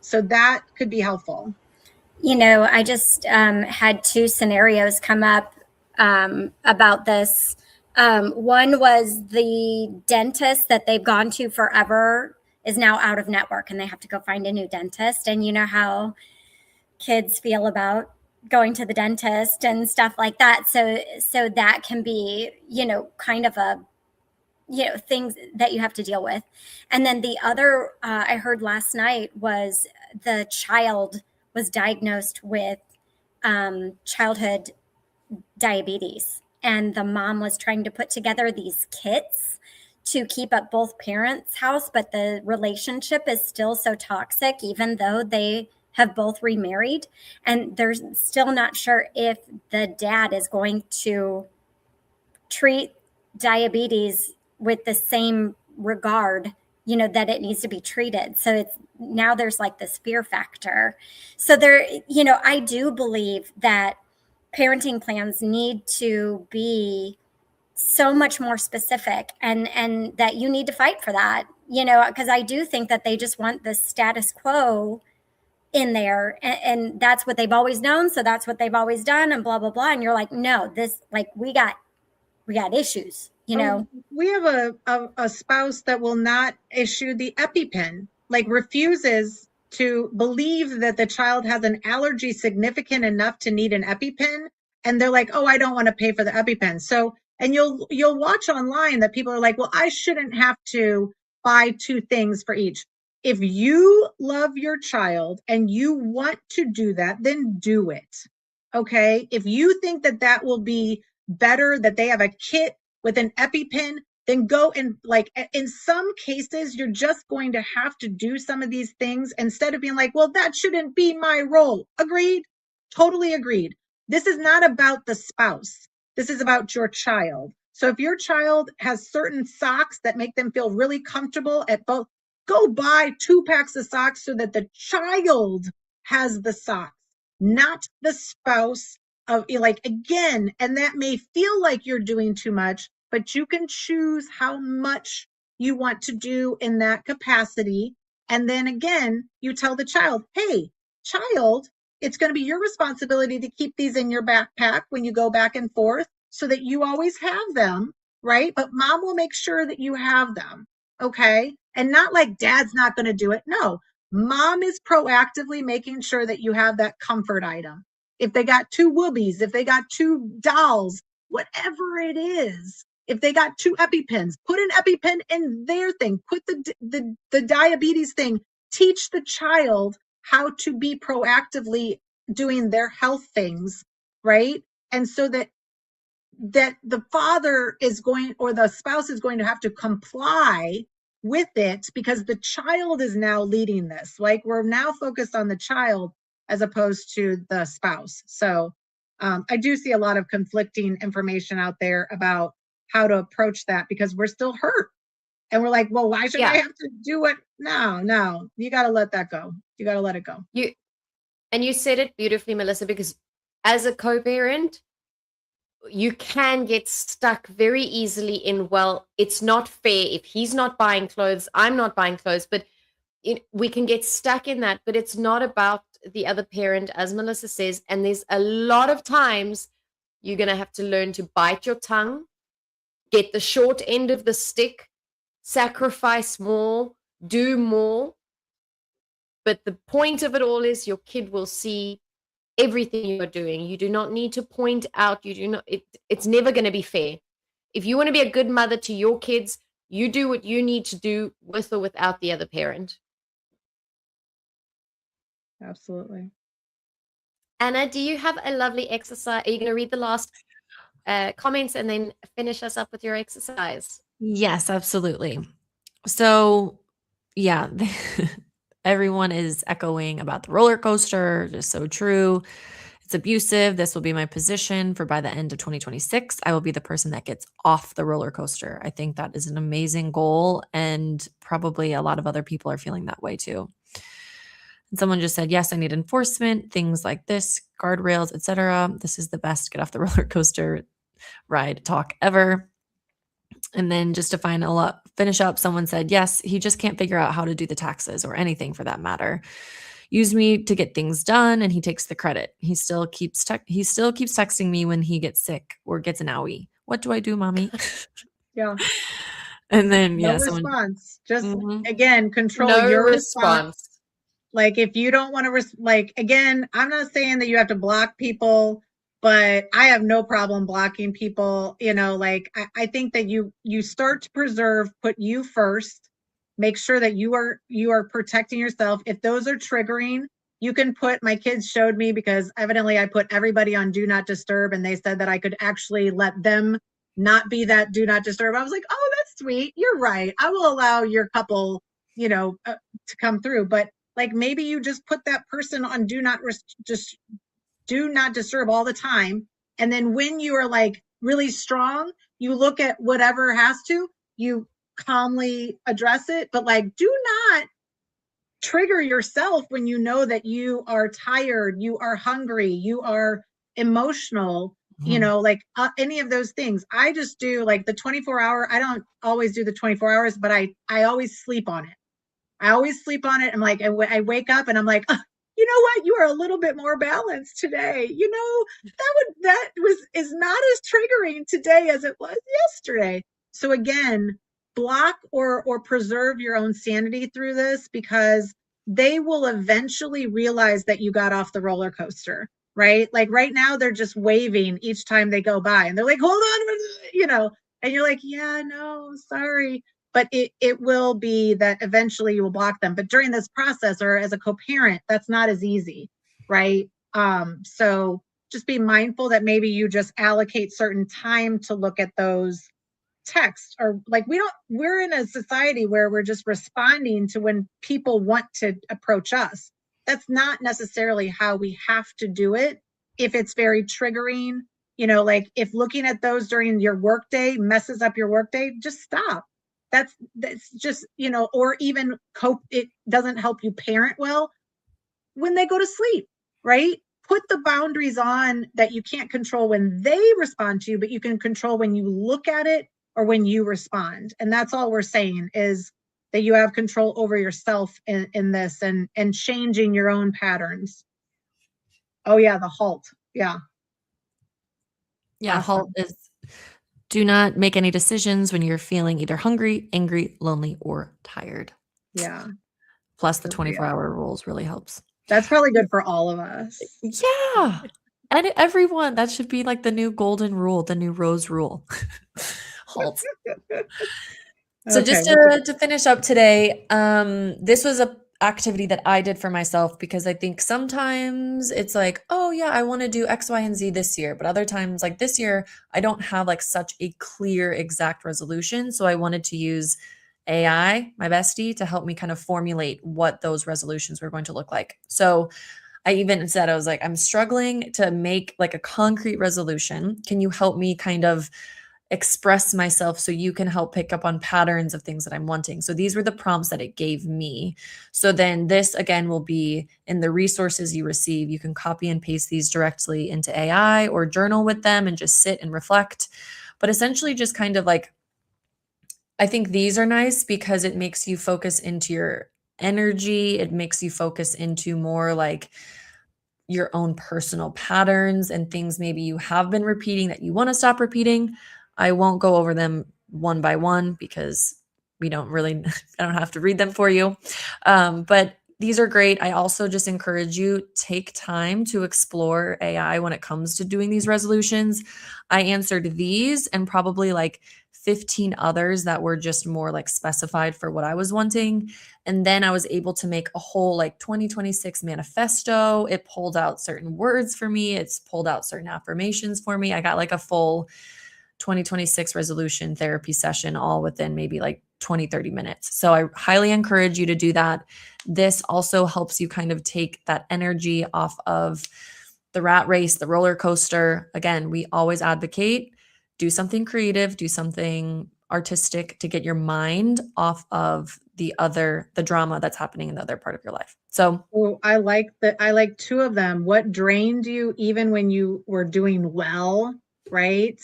So that could be helpful. I just had two scenarios come up about this. One was the dentist that they've gone to forever is now out of network and they have to go find a new dentist. And you know how kids feel about going to the dentist and stuff like that. So that can be, kind of a, things that you have to deal with. And then the other I heard last night was the child was diagnosed with childhood diabetes. And the mom was trying to put together these kits to keep up both parents' house, but the relationship is still so toxic, even though they have both remarried. And they're still not sure if the dad is going to treat diabetes with the same regard, that it needs to be treated. So it's now there's like this fear factor. So there, I do believe that parenting plans need to be so much more specific and that you need to fight for that, because I do think that they just want the status quo in there and that's what they've always known. So that's what they've always done and blah, blah, blah. And you're like, no, this, like, we got issues, We have a spouse that will not issue the EpiPen, like refuses to believe that the child has an allergy significant enough to need an EpiPen. And they're like, oh, I don't want to pay for the EpiPen. So, and you'll watch online that people are like, well, I shouldn't have to buy two things for each. If you love your child and you want to do that, then do it. Okay. If you think that that will be better, that they have a kit with an EpiPen, then go and, like, in some cases, you're just going to have to do some of these things instead of being like, well, that shouldn't be my role. Agreed. Totally agreed. This is not about the spouse. This is about your child. So if your child has certain socks that make them feel really comfortable at both, go buy 2 packs of socks so that the child has the socks, not the spouse. Of, like, again, and that may feel like you're doing too much, but you can choose how much you want to do in that capacity. And then again, you tell the child, hey, child, it's going to be your responsibility to keep these in your backpack when you go back and forth so that you always have them, right? But mom will make sure that you have them, okay? And not like dad's not going to do it. No, mom is proactively making sure that you have that comfort item. If they got 2 whoobies, if they got 2 dolls, whatever it is, if they got 2 EpiPens, put an EpiPen in their thing, put the diabetes thing, teach the child how to be proactively doing their health things, right? And so that the father is going, or the spouse is going to have to comply with it because the child is now leading this. Like, we're now focused on the child as opposed to the spouse. So I do see a lot of conflicting information out there about how to approach that because we're still hurt. And we're like, well, why should I have to do it? No, you got to let that go. You got to let it go. You said it beautifully, Melissa, because as a co-parent, you can get stuck very easily in, well, it's not fair if he's not buying clothes, I'm not buying clothes, but we can get stuck in that. But it's not about the other parent, as Melissa says, and there's a lot of times you're going to have to learn to bite your tongue, get the short end of the stick, sacrifice more, do more. But the point of it all is your kid will see everything you're doing. You do not need to point out. You do not. It's never going to be fair. If you want to be a good mother to your kids, you do what you need to do with or without the other parent. Absolutely. Anna, do you have a lovely exercise? Are you going to read the last comments and then finish us up with your exercise? Yes, absolutely. So, yeah, everyone is echoing about the roller coaster. Just so true. It's abusive. This will be my position for by the end of 2026. I will be the person that gets off the roller coaster. I think that is an amazing goal, and probably a lot of other people are feeling that way too. And someone just said, yes, I need enforcement, things like this, guardrails, etc. This is the best get off the roller coaster ride talk ever. And then just to finish up, someone said, yes, he just can't figure out how to do the taxes or anything for that matter. Use me to get things done, and he takes the credit. He still keeps texting me when he gets sick or gets an owie. What do I do, mommy? Yeah. And then No response. Just again, control No your response. Like if you don't want to, again, I'm not saying that you have to block people, but I have no problem blocking people. I think that you start to put you first, make sure that you are protecting yourself. If those are triggering, you can my kids showed me, because evidently I put everybody on do not disturb, and they said that I could actually let them not be that do not disturb. I was like, oh, that's sweet. You're right. I will allow your couple, to come through. But like maybe you just put that person on do not disturb all the time. And then when you are like really strong, you look at whatever you calmly address it. But like, do not trigger yourself when you know that you are tired, you are hungry, you are emotional, any of those things. I just do like the 24-hour. I don't always do the 24 hours, but I always sleep on it. I'm like, I wake up and I'm like, oh, you know what? You are a little bit more balanced today. That is not as triggering today as it was yesterday. So again, block or preserve your own sanity through this, because they will eventually realize that you got off the roller coaster, right? Like right now, they're just waving each time they go by and they're like, hold on, and you're like, yeah, no, sorry. But it will be that eventually you will block them. But during this process, or as a co-parent, that's not as easy, right? So just be mindful that maybe you just allocate certain time to look at those texts. Or like we're in a society where we're just responding to when people want to approach us. That's not necessarily how we have to do it. If it's very triggering, like if looking at those during your workday messes up your workday, just stop. That's just, or even it doesn't help you parent well when they go to sleep, right? Put the boundaries on that you can't control when they respond to you, but you can control when you look at it or when you respond. And that's all we're saying, is that you have control over yourself in this, and changing your own patterns. Oh yeah, the halt. Yeah. Yeah, Awesome. halt is do not make any decisions when you're feeling either hungry, angry, lonely, or tired. Yeah. Plus the 24-hour rules really helps. That's probably good for all of us. Yeah. And everyone, that should be like the new golden rule, the new rose rule. Halt. So just to finish up today, this was a activity that I did for myself, because I think sometimes it's like, oh yeah, I want to do X, Y, and Z this year. But other times, like this year, I don't have like such a clear exact resolution. So I wanted to use AI, my bestie, to help me kind of formulate what those resolutions were going to look like. So I even said, I was like, I'm struggling to make like a concrete resolution. Can you help me kind of express myself so you can help pick up on patterns of things that I'm wanting. So these were the prompts that it gave me. So then this again will be in the resources you receive. You can copy and paste these directly into AI or journal with them and just sit and reflect. But essentially just kind of like, I think these are nice because it makes you focus into your energy. It makes you focus into more like your own personal patterns and things maybe you have been repeating that you want to stop repeating. I won't go over them one by one because we don't really, I don't have to read them for you. But these are great. I also just encourage you, take time to explore AI when it comes to doing these resolutions. I answered these and probably like 15 others that were just more like specified for what I was wanting. And then I was able to make a whole like 2026 manifesto. It pulled out certain words for me. It's pulled out certain affirmations for me. I got like a full 2026 resolution therapy session all within maybe like 20, 30 minutes. So I highly encourage you to do that. This also helps you kind of take that energy off of the rat race, the roller coaster. Again, we always advocate do something creative, do something artistic to get your mind off of the drama that's happening in the other part of your life. So I like two of them. What drained you even when you were doing well, right?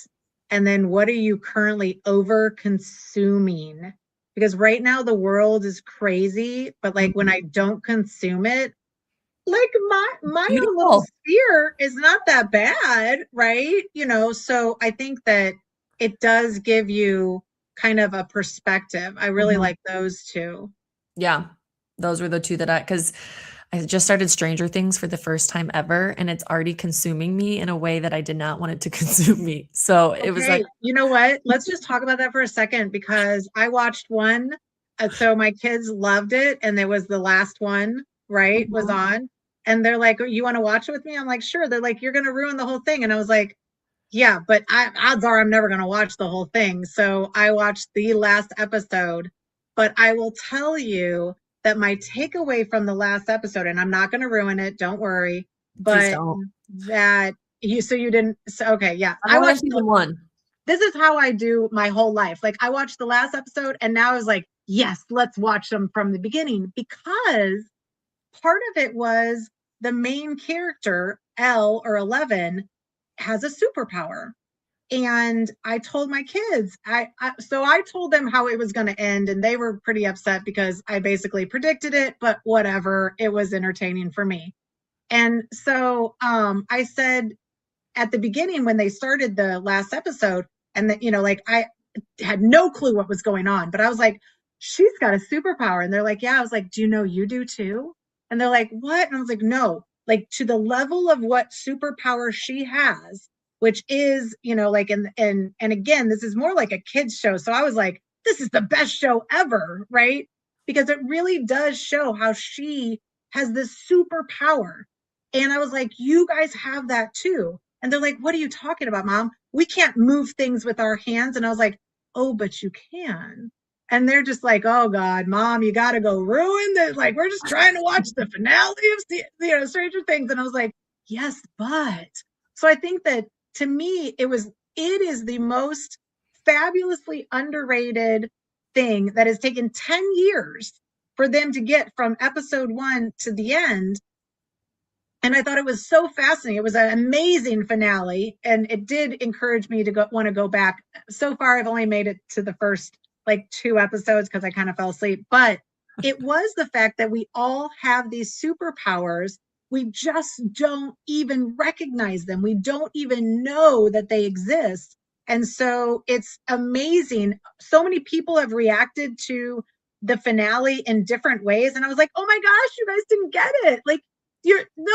And then what are you currently over consuming? Because right now the world is crazy, but like when I don't consume it, like my own little sphere is not that bad, right? So I think that it does give you kind of a perspective. I really like those two. Yeah, those were the two because I just started Stranger Things for the first time ever, and it's already consuming me in a way that I did not want it to consume me. So it was like, you know what? Let's just talk about that for a second because I watched one. So my kids loved it, and there was the last one, right? Was on. And they're like, you want to watch it with me? I'm like, sure. They're like, you're going to ruin the whole thing. And I was like, yeah, but odds are I'm never going to watch the whole thing. So I watched the last episode. But I will tell you that my takeaway from the last episode, and I'm not going to ruin it, don't worry, but that you didn't. So, okay, yeah. I watched season 1. This is how I do my whole life. Like I watched the last episode and now I was like, yes, let's watch them from the beginning because part of it was the main character, L or 11, has a superpower. And I told my kids, so I told them how it was going to end, and they were pretty upset because I basically predicted it, but whatever, it was entertaining for me. And so I said at the beginning when they started the last episode, and that, like I had no clue what was going on, but I was like, she's got a superpower. And they're like, yeah. I was like, do you know you do too? And they're like, what? And I was like, no, like to the level of what superpower she has, which is, like, and again, this is more like a kid's show. So I was like, this is the best show ever, right? Because it really does show how she has this superpower. And I was like, you guys have that too. And they're like, what are you talking about, Mom? We can't move things with our hands. And I was like, oh, but you can. And they're just like, oh God, Mom, you got to go ruin this. Like, we're just trying to watch the finale of Stranger Things. And I was like, yes, but. So I think that to me, it is the most fabulously underrated thing that has taken 10 years for them to get from episode 1 to the end. And I thought it was so fascinating. It was an amazing finale, and it did encourage me to want to go back. So far, I've only made it to the first like 2 episodes because I kind of fell asleep. But it was the fact that we all have these superpowers. We just don't even recognize them. We don't even know that they exist. And so it's amazing. So many people have reacted to the finale in different ways. And I was like, oh my gosh, you guys didn't get it. Like, no.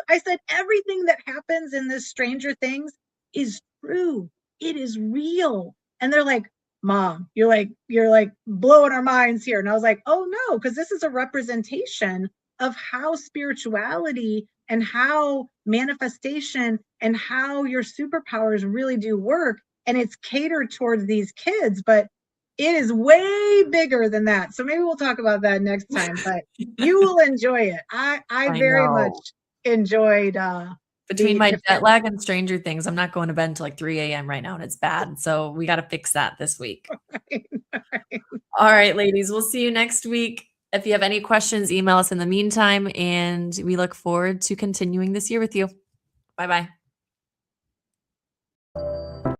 I said, everything that happens in this Stranger Things is true. It is real. And they're like, Mom, you're like blowing our minds here. And I was like, oh no, because this is a representation of how spirituality and how manifestation and how your superpowers really do work. And it's catered towards these kids, but it is way bigger than that. So maybe we'll talk about that next time, but you will enjoy it. I very much enjoyed Between my jet lag and Stranger Things, I'm not going to bed until like 3 a.m. right now, and it's bad. So we got to fix that this week. All right, ladies, we'll see you next week. If you have any questions, email us in the meantime, and we look forward to continuing this year with you. Bye-bye.